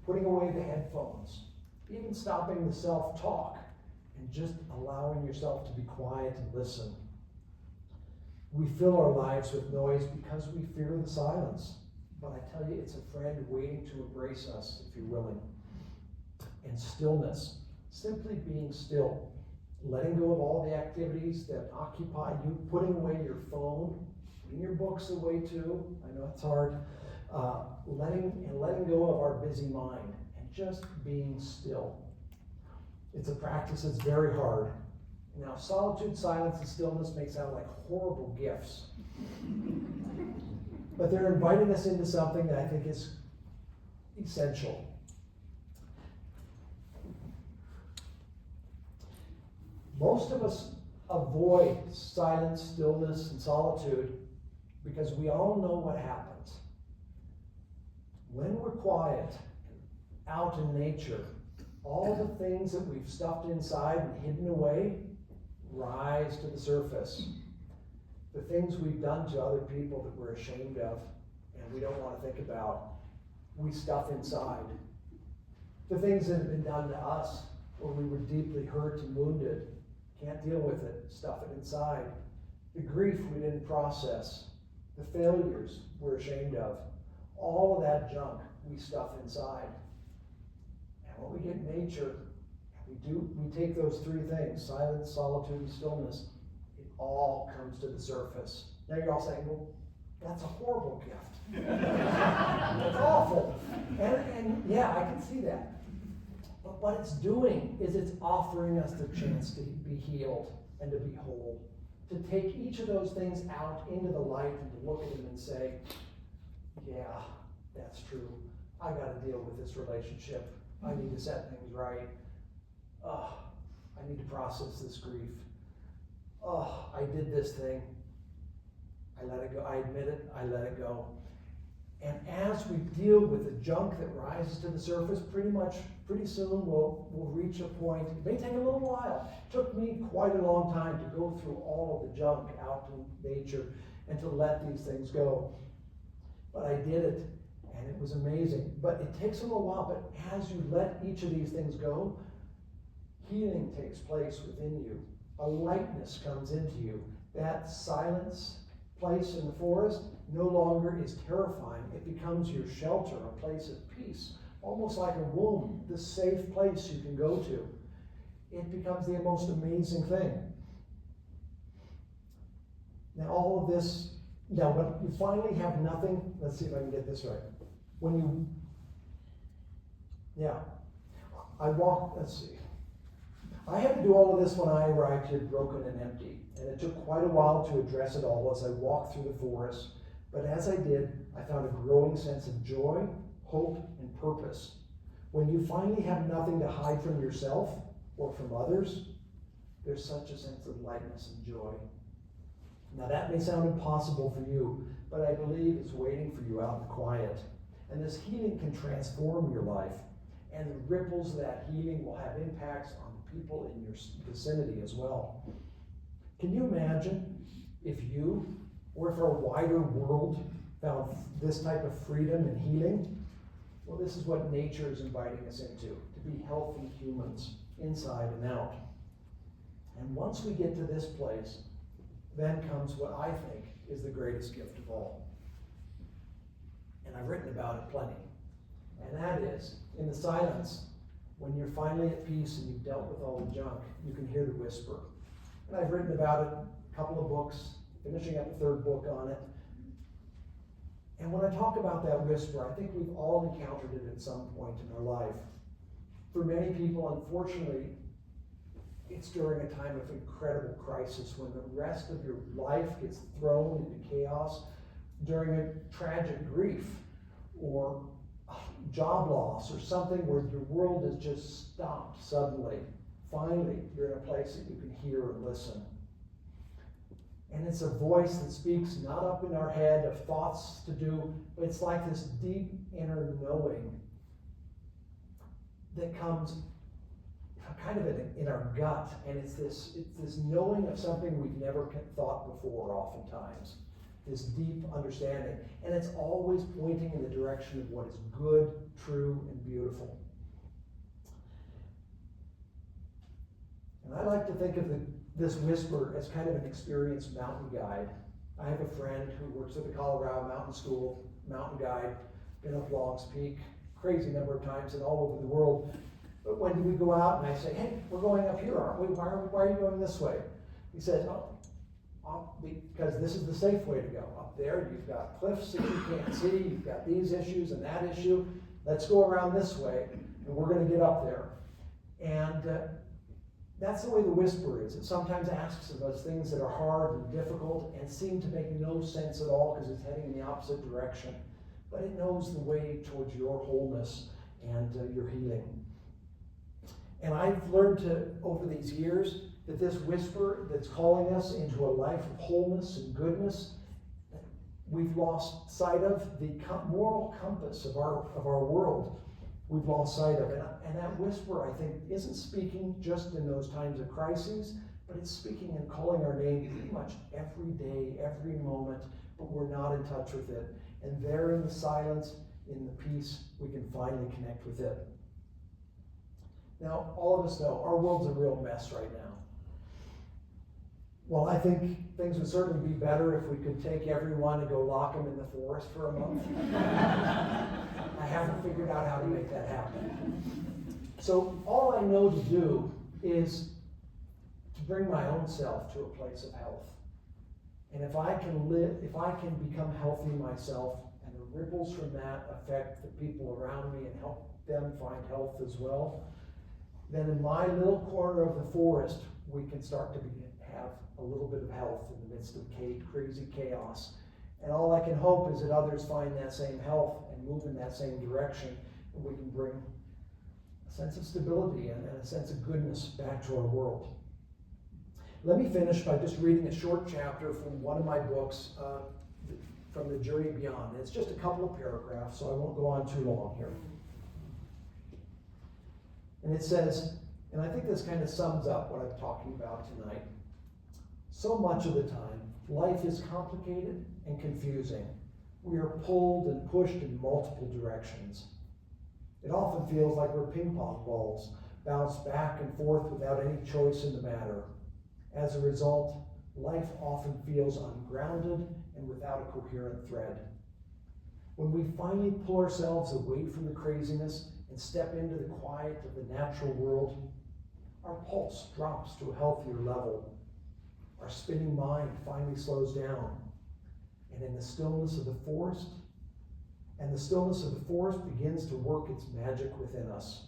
Putting away the headphones, even stopping the self-talk, and just allowing yourself to be quiet and listen. We fill our lives with noise because we fear the silence. but I tell you, it's a friend waiting to embrace us if you're willing. And stillness, simply being still, letting go of all the activities that occupy you, putting away your phone, putting your books away too. I know it's hard. Letting go of our busy mind and just being still. It's a practice that's very hard. Now, solitude, silence, and stillness may sound like horrible gifts, but they're inviting us into something that I think is essential. Most of us avoid silence, stillness, and solitude because we all know what happens. When we're quiet, out in nature, all the things that we've stuffed inside and hidden away rise to the surface. The things we've done to other people that we're ashamed of and we don't want to think about, we stuff inside. The things that have been done to us where we were deeply hurt and wounded, can't deal with it, stuff it inside. The grief we didn't process, the failures we're ashamed of, all of that junk we stuff inside. And when we get in nature, we take those three things, silence, solitude, and stillness, it all comes to the surface. Now you're all saying, well, that's a horrible gift. It's awful. And yeah, I can see that. But what it's doing is it's offering us the chance to be healed and to be whole. To take each of those things out into the light and to look at them and say, yeah, that's true. I got to deal with this relationship. I need to set things right. I need to process this grief. I did this thing. I let it go. I admit it. I let it go. And as we deal with the junk that rises to the surface, pretty soon we'll reach a point. It may take a little while. It took me quite a long time to go through all of the junk out in nature and to let these things go. But I did it, and it was amazing. But it takes a little while, but as you let each of these things go, healing takes place within you. A lightness comes into you. That silence place in the forest no longer is terrifying. It becomes your shelter, a place of peace, almost like a womb, the safe place you can go to. It becomes the most amazing thing. Now all of this, now when you finally have nothing, let's see if I can get this right. I had to do all of this when I arrived here broken and empty, and it took quite a while to address it all as I walked through the forest. But as I did, I found a growing sense of joy, hope, and purpose. When you finally have nothing to hide from yourself or from others, there's such a sense of lightness and joy. Now that may sound impossible for you, but I believe it's waiting for you out in the quiet. And this healing can transform your life, and the ripples of that healing will have impacts on the people in your vicinity as well. Can you imagine if you, or if our wider world, found this type of freedom and healing? Well, this is what nature is inviting us into, to be healthy humans, inside and out. And once we get to this place, then comes what I think is the greatest gift of all. And I've written about it plenty. And that is, in the silence, when you're finally at peace and you've dealt with all the junk, you can hear the whisper. And I've written about it, a couple of books, finishing up a third book on it. And when I talk about that whisper, I think we've all encountered it at some point in our life. For many people, unfortunately, it's during a time of incredible crisis when the rest of your life gets thrown into chaos, during a tragic grief or job loss or something where your world is just stopped suddenly. Finally, you're in a place that you can hear and listen. And it's a voice that speaks not up in our head of thoughts to do, but it's like this deep inner knowing that comes kind of in our gut, and it's this knowing of something we've never thought before oftentimes, this deep understanding, and it's always pointing in the direction of what is good, true, and beautiful. And I like to think of this whisper as kind of an experienced mountain guide I have a friend who works at the Colorado Mountain School, mountain guide, been up Long's Peak, crazy number of times and all over the world. But when do we go out and I say, hey, we're going up here, aren't we? Why are you going this way? He says, because this is the safe way to go. Up there, you've got cliffs that you can't see, you've got these issues and that issue. Let's go around this way, and we're going to get up there. And that's the way the whisper is. It sometimes asks of us things that are hard and difficult and seem to make no sense at all because it's heading in the opposite direction. But it knows the way towards your wholeness and your healing. And I've learned over these years that this whisper that's calling us into a life of wholeness and goodness, we've lost sight of the moral compass of our world. We've lost sight of it. And that whisper, I think, isn't speaking just in those times of crises, but it's speaking and calling our name pretty much every day, every moment, but we're not in touch with it. And there in the silence, in the peace, we can finally connect with it. Now, all of us know our world's a real mess right now. Well, I think things would certainly be better if we could take everyone and go lock them in the forest for a month. I haven't figured out how to make that happen. So all I know to do is to bring my own self to a place of health. And if I can become healthy myself, and the ripples from that affect the people around me and help them find health as well, then in my little corner of the forest, we can start to have a little bit of health in the midst of crazy chaos. And all I can hope is that others find that same health and move in that same direction, and we can bring a sense of stability and a sense of goodness back to our world. Let me finish by just reading a short chapter from one of my books, from The Journey Beyond. It's just a couple of paragraphs, so I won't go on too long here. And it says, and I think this kind of sums up what I'm talking about tonight. So much of the time, life is complicated and confusing. We are pulled and pushed in multiple directions. It often feels like we're ping pong balls, bounced back and forth without any choice in the matter. As a result, life often feels ungrounded and without a coherent thread. When we finally pull ourselves away from the craziness and step into the quiet of the natural world, our pulse drops to a healthier level. Our spinning mind finally slows down. And in the stillness of the forest, begins to work its magic within us.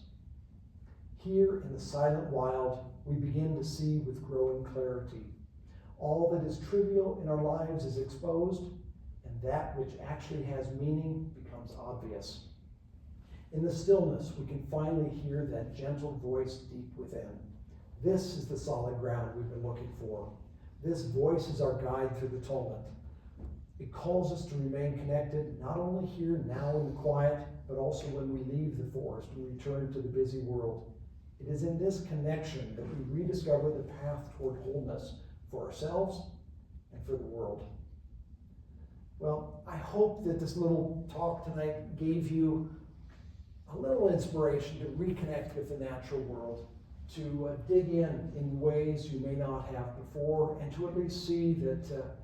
Here in the silent wild, we begin to see with growing clarity. All that is trivial in our lives is exposed, and that which actually has meaning becomes obvious. In the stillness, we can finally hear that gentle voice deep within. This is the solid ground we've been looking for. This voice is our guide through the tumult. It calls us to remain connected, not only here now in the quiet, but also when we leave the forest and return to the busy world. It is in this connection that we rediscover the path toward wholeness for ourselves and for the world. Well, I hope that this little talk tonight gave you a little inspiration to reconnect with the natural world, to dig in ways you may not have before, and to at least see that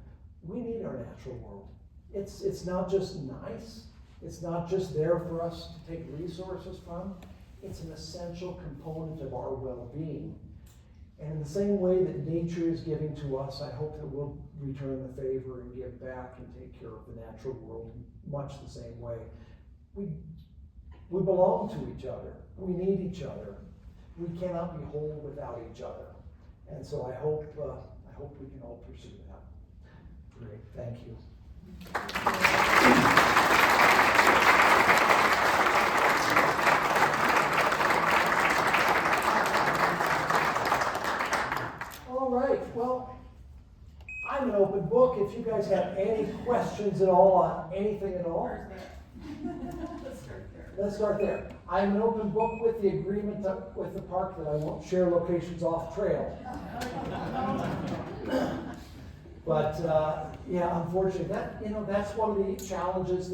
we need our natural world. It's not just nice, it's not just there for us to take resources from, it's an essential component of our well-being. And in the same way that nature is giving to us, I hope that we'll return the favor and give back and take care of the natural world in much the same way. We belong to each other. We need each other. We cannot be whole without each other. And so I hope we can all pursue that. Great, thank you. All right, well, I'm an open book. If you guys have any questions at all on anything at all. Let's start there. I'm an open book with the agreement with the park that I won't share locations off trail. But yeah, unfortunately, that's one of the challenges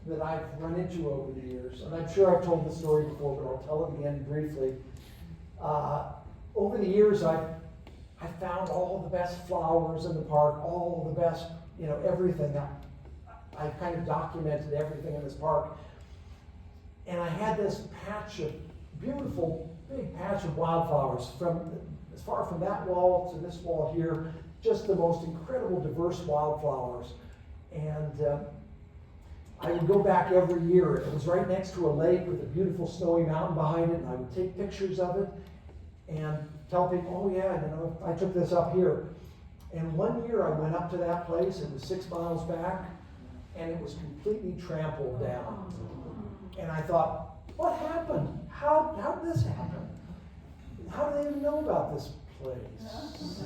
that I've run into over the years. And I'm sure I've told the story before, but I'll tell it again briefly. Over the years, I've found all the best flowers in the park, all the best you know, everything. I kind of documented everything in this park. And I had this patch of beautiful, big patch of wildflowers from as far from that wall to this wall here, just the most incredible diverse wildflowers. And I would go back every year. It was right next to a lake with a beautiful snowy mountain behind it, and I would take pictures of it and tell people, oh yeah, you know, I took this up here. And one year I went up to that place, it was 6 miles back, and it was completely trampled down. And I thought, what happened? How did this happen? How do they even know about this place?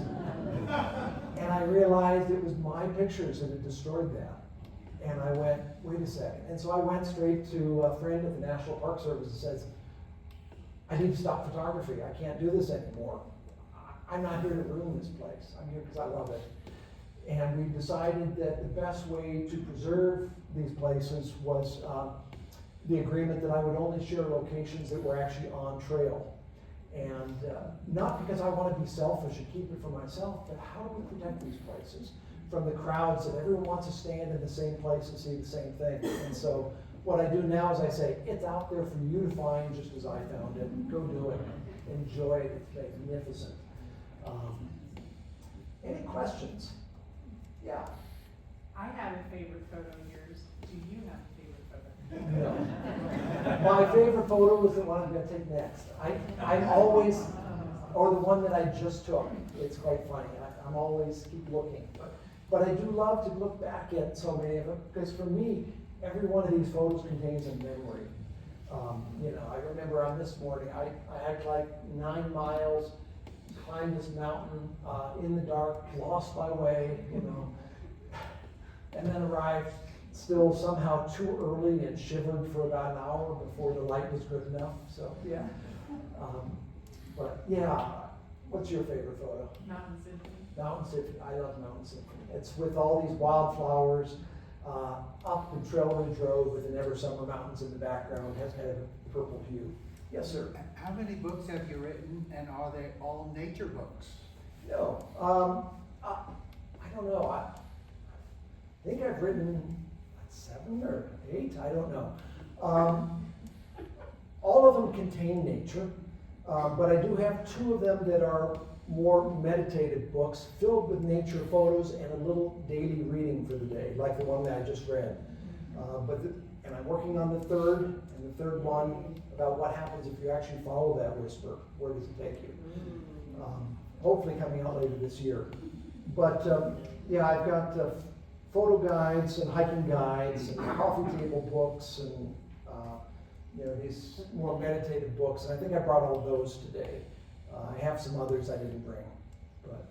And I realized it was my pictures that had destroyed that. And I went, wait a second. And so I went straight to a friend at the National Park Service and says, I need to stop photography. I can't do this anymore. I'm not here to ruin this place. I'm here because I love it. And we decided that the best way to preserve these places was the agreement that I would only share locations that were actually on trail. And not because I want to be selfish and keep it for myself, but how do we protect these places from the crowds that everyone wants to stand in the same place and see the same thing? And so what I do now is I say, it's out there for you to find just as I found it. Go do it. Enjoy it. It's magnificent. Any questions? Yeah. I have a favorite photo of yours. Do you have a favorite photo? No. My favorite photo was the one I'm going to take next. I'm always, or the one that I just took. It's quite funny. I'm always keep looking. But I do love to look back at so many of them, because for me, every one of these photos contains a memory. You know, I remember on this morning, I had like 9 miles, climbed this mountain in the dark, lost my way, you know, and then arrived still somehow too early and shivered for about an hour before the light was good enough. So yeah, but yeah, what's your favorite photo? Mountain Symphony. Mountain Symphony. I love Mountain Symphony. It's with all these wildflowers up the Trail Ridge Road with the Never Summer Mountains in the background. It has kind of a purple hue. Yes, sir. How many books have you written, and are they all nature books? No, I don't know. I think I've written 7 or 8. I don't know. All of them contain nature, but I do have 2 of them that are more meditative books filled with nature photos and a little daily reading for the day, like the one that I just read. And I'm working on the third one about what happens if you actually follow that whisper. Where does it take you? Hopefully coming out later this year. But yeah, I've got photo guides and hiking guides and coffee table books and you know, these more meditative books. And I think I brought all those today. I have some others I didn't bring, but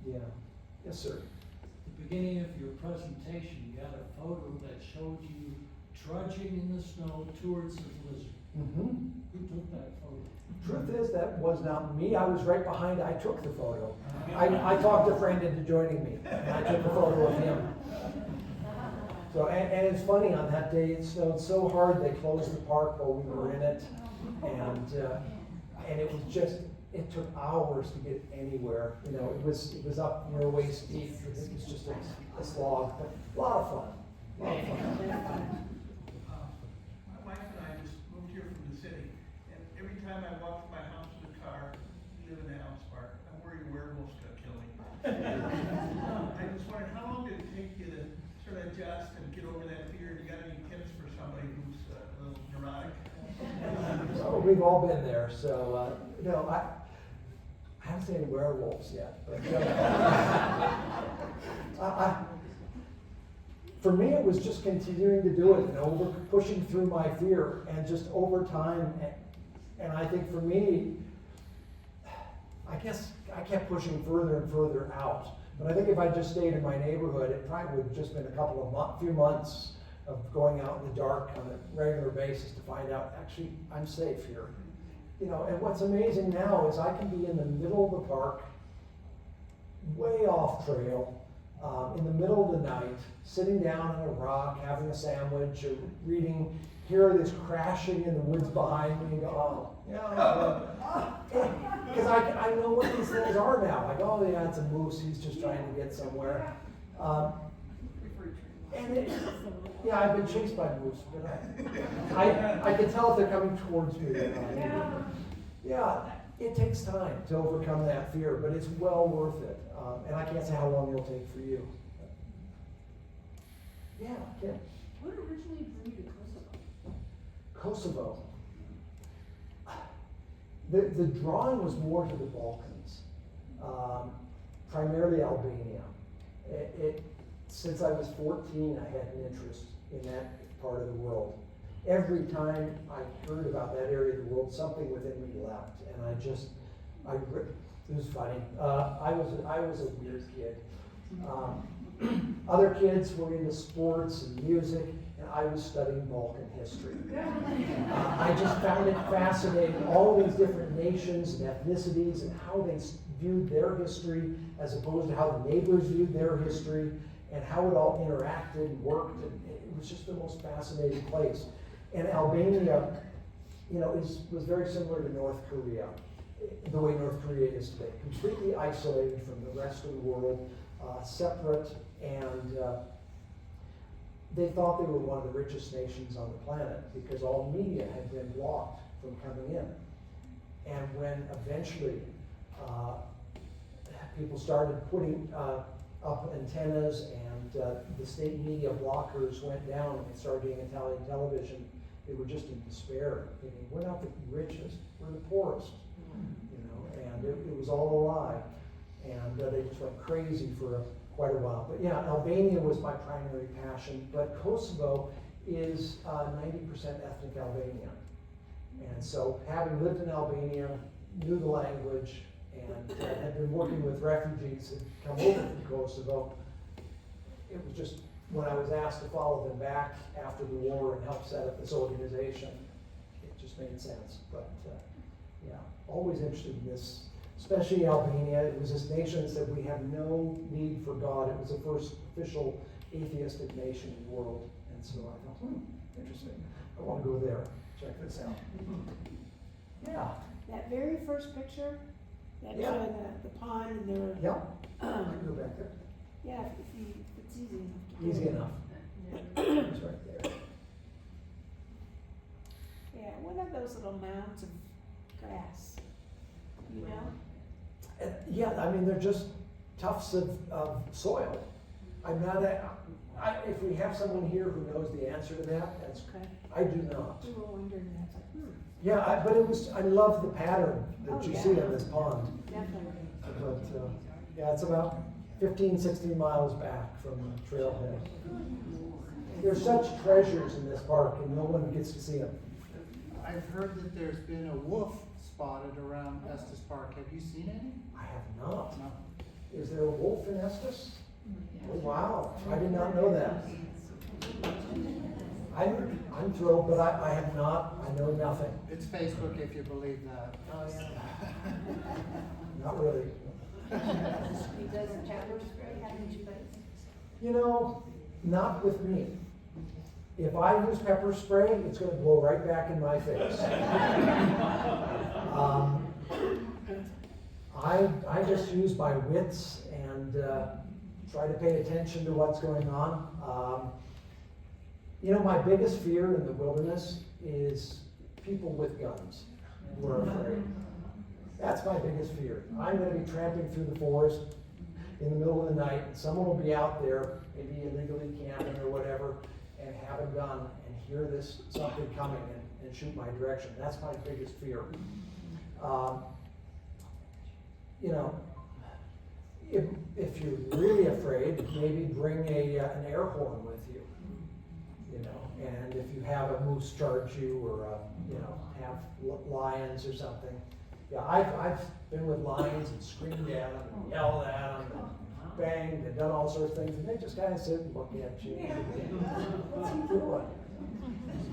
yeah. Yes, sir. At the beginning of your presentation, you had a photo that showed you trudging in the snow towards the blizzard. Mm-hmm. Who took that photo? Truth is, that was not me. I was right behind. I took the photo. I talked a friend into joining me, and I took a photo of him. So, and it's funny, on that day it snowed so hard they closed the park while we were in it, and it was just, it took hours to get anywhere. You know, it was up near waist deep. It was just a slog, but a lot of fun. A lot of fun. My wife and I just moved here from the city, and every time I walk from my house to the car, we live in Estes Park, I'm worried a werewolf's gonna kill me. I just wondered, how long did it take you to sort of adjust and get over that fear? You got any tips for somebody who's a little neurotic? So we've all been there. So no, I haven't seen any werewolves yet, but for me, it was just continuing to do it and pushing through my fear, and just over time. And I think for me, I guess I kept pushing further and further out. But I think if I just stayed in my neighborhood, it probably would have just been a few months of going out in the dark on a regular basis to find out, actually, I'm safe here. You know, and what's amazing now is I can be in the middle of the park, way off trail, in the middle of the night, sitting down on a rock, having a sandwich, or reading, hear this crashing in the woods behind me, and go, oh, yeah. Because I know what these things are now. Like, oh yeah, it's a moose, he's just trying to get somewhere. And yeah, I've been chased by moose, but I can tell if they're coming towards me or not. Yeah. Yeah, it takes time to overcome that fear, but it's well worth it. And I can't say how long it'll take for you. Yeah, Kim. What originally drew you to Kosovo? Kosovo. The drawing was more to the Balkans, primarily Albania. Since I was 14, I had an interest in that part of the world. Every time I heard about that area of the world, something within me leapt, and it was funny. I was a weird kid. Other kids were into sports and music, and I was studying Balkan history. I just found it fascinating, all these different nations and ethnicities and how they viewed their history as opposed to how the neighbors viewed their history and how it all interacted and worked. And it was just the most fascinating place. And Albania, was very similar to North Korea, the way North Korea is today, completely isolated from the rest of the world, separate, and they thought they were one of the richest nations on the planet because all media had been blocked from coming in. And when eventually people started putting up antennas and the state media blockers went down and they started getting Italian television, they were just in despair, thinking, we're not the richest, we're the poorest, and it was all a lie. And they just went crazy for quite a while. But yeah, Albania was my primary passion, but Kosovo is 90% ethnic Albanian. And so having lived in Albania, knew the language, and had been working with refugees that come over from Kosovo, it was just, when I was asked to follow them back after the war and help set up this organization, it just made sense. But yeah, always interested in this, especially Albania. It was this nation that said we have no need for God. It was the first official atheistic nation in the world. And so I thought, interesting. I want to go there, check this out. Yeah. That very first picture, that Yeah. showing the pond and there. Yeah, I can go back there. Yeah, if it's easy enough to do. Easy enough. It's right there. Yeah, what are those little mounds of grass? You know? Yeah, I mean, they're just tufts of soil. I'm not, if we have someone here who knows the answer to that, that's, Okay. I do not. We were wondering that, like, Yeah, but I love the pattern that Oh, you yeah. see on this pond. definitely. But, yeah, it's about 15, 16 miles back from the trailhead. There's such treasures in this park and no one gets to see them. I've heard that there's been a wolf spotted around Estes Park. Have you seen any? I have not. No. Is there a wolf in Estes? Oh, wow, I did not know that. I'm thrilled, but I have not, I know nothing. It's Facebook if you believe that. Oh, yeah. Not really. He does pepper spray, haven't you, Not with me. If I use pepper spray, it's gonna blow right back in my face. I just use my wits and try to pay attention to what's going on. My biggest fear in the wilderness is people with guns who are afraid. That's my biggest fear. I'm gonna be tramping through the forest in the middle of the night, and someone will be out there, maybe illegally camping or whatever, and have a gun and hear this something coming and shoot my direction. That's my biggest fear. If you're really afraid, maybe bring an air horn with you. And if you have a moose charge you or have lions or something. Yeah, I've been with lions and screamed at them and yelled at them and banged and done all sorts of things, and they just kind of sit and look at you. What's he doing?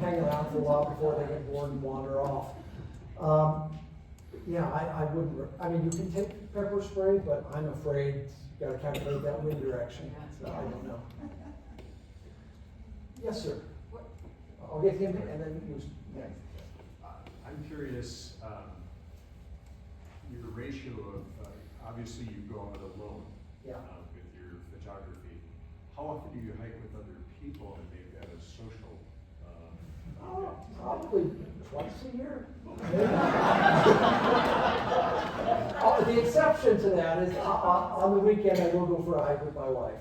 Hang around for a while before they get bored and wander off. Yeah, I wouldn't. I mean, you can take pepper spray, but I'm afraid you got to calculate that wind direction. So I don't know. Yes, sir. I'll get him and then you. Yeah. I'm curious, your ratio of, obviously you go out alone Yeah. with your photography. How often do you hike with other people and make that a social, Oh, probably twice a year. The exception to that is on the weekend I will go for a hike with my wife.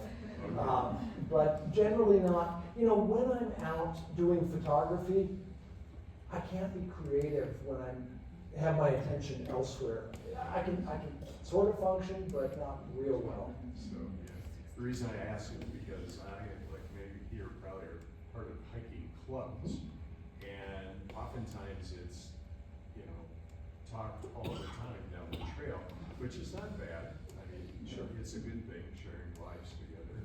But generally not. You know, when I'm out doing photography, I can't be creative when I have my attention elsewhere. I can sort of function, but not real well. So, yeah. The reason I ask is because I, like maybe you're probably are part of hiking clubs, and oftentimes it's, you know, talk all the time down the trail, which is not bad. I mean, Sure. it's a good thing, sharing lives together,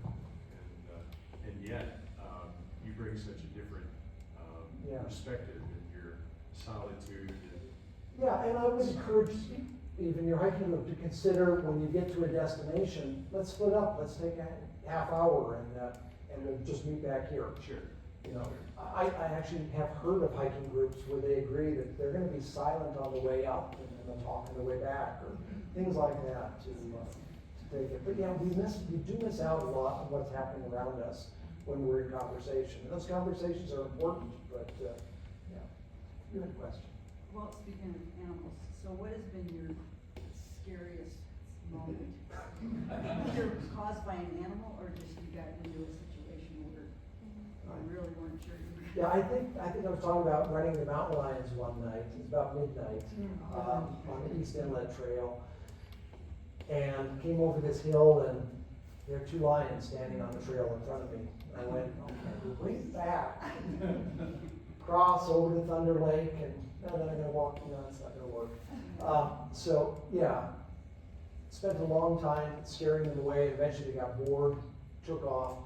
and yet you bring such a different Yeah. perspective in your solitude. Yeah, and I would encourage even your hiking group to consider when you get to a destination, let's split up, let's take a half hour and we'll just meet back here. Sure. You know, I actually have heard of hiking groups where they agree that they're gonna be silent on the way up and then they'll talk on the way back, or things like that to take it. But yeah, we do miss out a lot on what's happening around us when we're in conversation. And those conversations are important, but, yeah, good question. Well, speaking of animals, so what has been your scariest moment? Either caused by an animal or just you got into a situation where you really weren't sure? Yeah, I think I was talking about running the mountain lions one night. It was about midnight on the East Inlet Trail, and came over this hill, and there are two lions standing on the trail in front of me. I went, okay, wait back, cross over to Thunder Lake, and no, then I'm gonna walk. No, it's not gonna work. So yeah, spent a long time scaring them away. Eventually, they got bored, took off.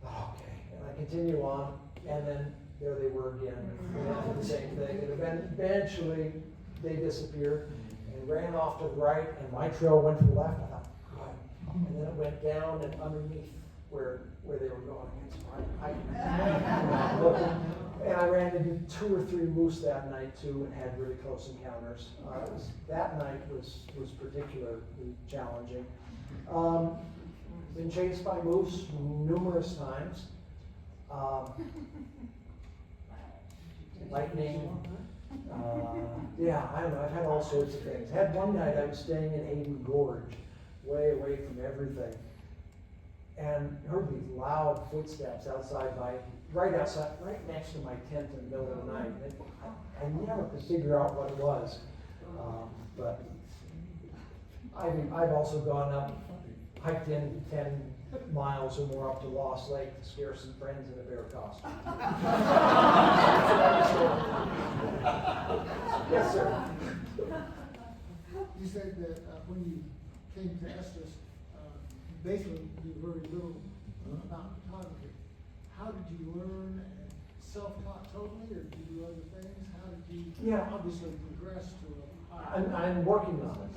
Okay, and I continue on, and then there they were again, and the same thing. And eventually, they disappeared and ran off to the right, and my trail went to the left. I thought, good. And then it went down and underneath where they were going. And I ran into 2 or 3 moose that night too, and had really close encounters. That night was particularly challenging. Been chased by moose numerous times. Lightning. Yeah, I don't know. I've had all sorts of things. Had one night I was staying in Hayden Gorge, way away from everything, and heard these loud footsteps right next to my tent in the middle of the night. And I never could figure out what it was. But I've also gone up, hiked in 10 miles or more up to Lost Lake to scare some friends in a bear costume. Yes, sir. You said that when you came to Estes, basically you learned little about photography. How did you learn? Self-taught totally, or did you do other things? How did you obviously progress to a higher? I'm working on it.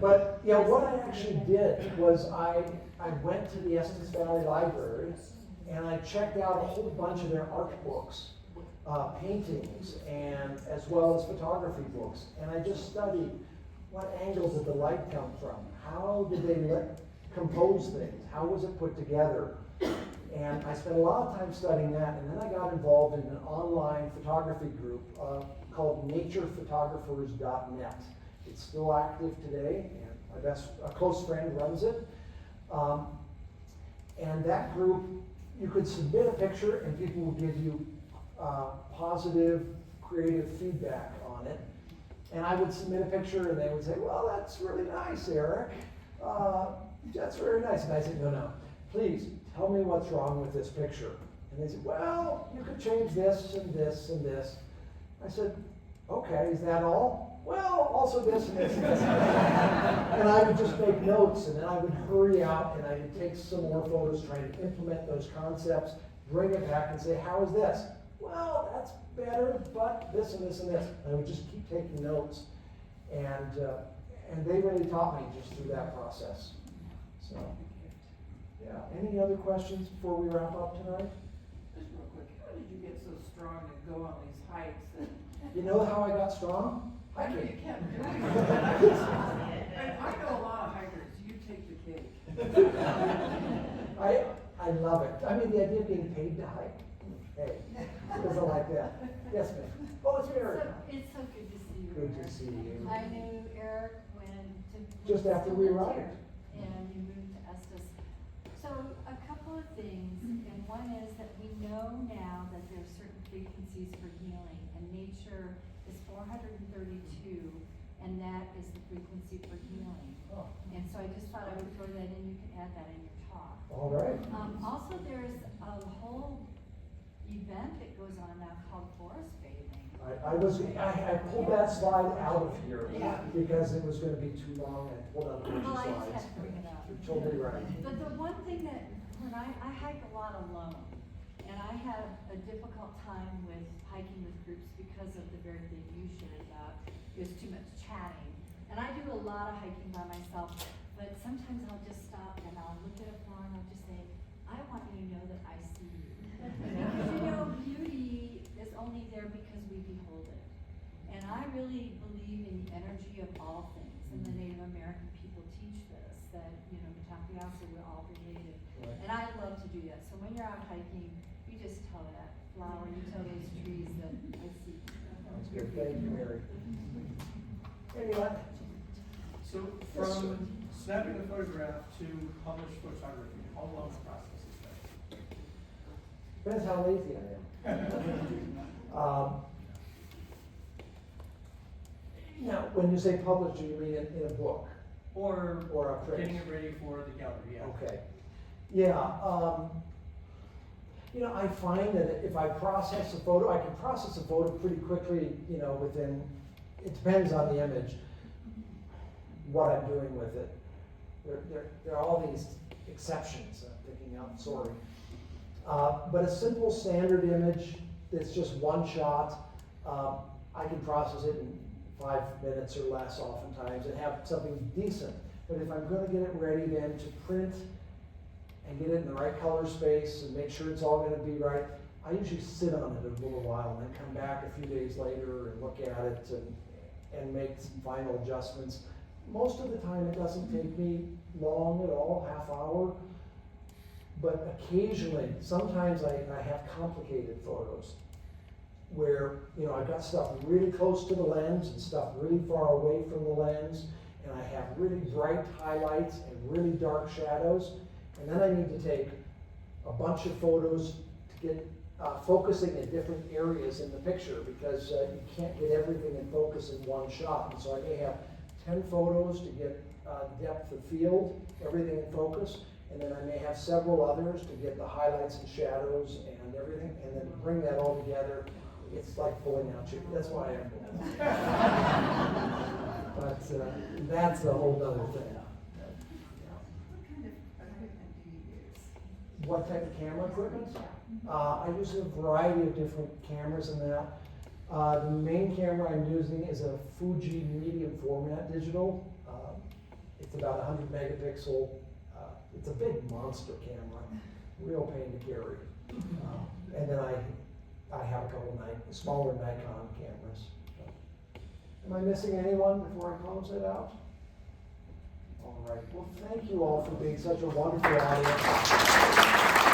But yeah, what I actually did was I went to the Estes Valley Library and I checked out a whole bunch of their art books, paintings, and as well as photography books. And I just studied what angle did the light come from? How did they compose things? How was it put together? And I spent a lot of time studying that, and then I got involved in an online photography group called naturephotographers.net. It's still active today, and a close friend runs it. And that group, you could submit a picture and people will give you positive, creative feedback on it. And I would submit a picture and they would say, well, that's really nice, Eric. That's very nice. And I said, no, please tell me what's wrong with this picture. And they said, well, you could change this and this and this. I said, okay, is that all? Well, also this and this and this. And I would just make notes, and then I would hurry out and I would take some more photos trying to implement those concepts, bring it back and say, how is this? Well, that's better, but this and this and this. And I would just keep taking notes, and they really taught me just through that process. So, yeah. Any other questions before we wrap up tonight? Just real quick, how did you get so strong to go on these hikes? You know how I got strong? I know you can't. I know a lot of hikers. You take the cake. I I love it. I mean, the idea of being paid to hike. Hey, who doesn't like that? Yes, ma'am. Oh, it's Mary. It's so good to see you. Good to Eric. see you. I knew Eric Just after we arrived. And you moved to Estes. So a couple of things, and one is that we know now that there are certain frequencies for healing, and nature is 432, and that is the frequency for healing. Oh. And so I just thought I would throw that in, you can add that in your talk. All right. Also, there's a whole event that goes on now called forest bathing. I pulled that slide out of here because it was gonna be too long. I pulled out a bunch of Well, I just slides. had to bring it up. You're totally right. But the one thing that, when I hike a lot alone, and I have a difficult time with hiking with groups because of the very thing you shared about, there's too much chatting. And I do a lot of hiking by myself, but sometimes I'll just stop and I'll look at a flower and I'll just say, I want you to know that I see you. Because you know, beauty is only there because we behold it. And I really believe in the energy of all things, and the Native American people teach this, that, you know, Tapiasa, we're all related. Right. And I love to do that. So when you're out hiking, you just tell that flower, you tell those trees that I see. That's good. Thank you, Mary. Anyone? So Yes, sir. from snapping a photograph to published photography, how long the process is that? Depends how lazy I am. Now, when you say published, you mean in a book? Or a print? getting it ready for the gallery, yeah. Okay. Yeah, you know, I find that if I process a photo, I can process a photo pretty quickly, you know, within, it depends on the image, what I'm doing with it. There are all these exceptions, I'm picking out, sorry. But a simple standard image that's just one shot, I can process it in 5 minutes or less oftentimes and have something decent. But if I'm gonna get it ready then to print and get it in the right color space and make sure it's all gonna be right, I usually sit on it a little while and then come back a few days later and look at it and make some final adjustments. Most of the time it doesn't take me long at all, half hour. But occasionally, sometimes I have complicated photos where, you know, I've got stuff really close to the lens and stuff really far away from the lens, and I have really bright highlights and really dark shadows, and then I need to take a bunch of photos to get focusing in different areas in the picture because you can't get everything in focus in one shot. And so I may have 10 photos to get depth of field, everything in focus, and then I may have several others to get the highlights and shadows and everything, and then bring that all together. It's like pulling out chicken. That's why I'm doing But that's a whole other thing. What kind of equipment do you use? What type of camera equipment? I use a variety of different cameras in that. The main camera I'm using is a Fuji medium format digital. It's about 100 megapixel. It's a big monster camera, real pain to carry. And then I have a couple of smaller Nikon cameras. Am I missing anyone before I close it out? All right. Well, thank you all for being such a wonderful audience.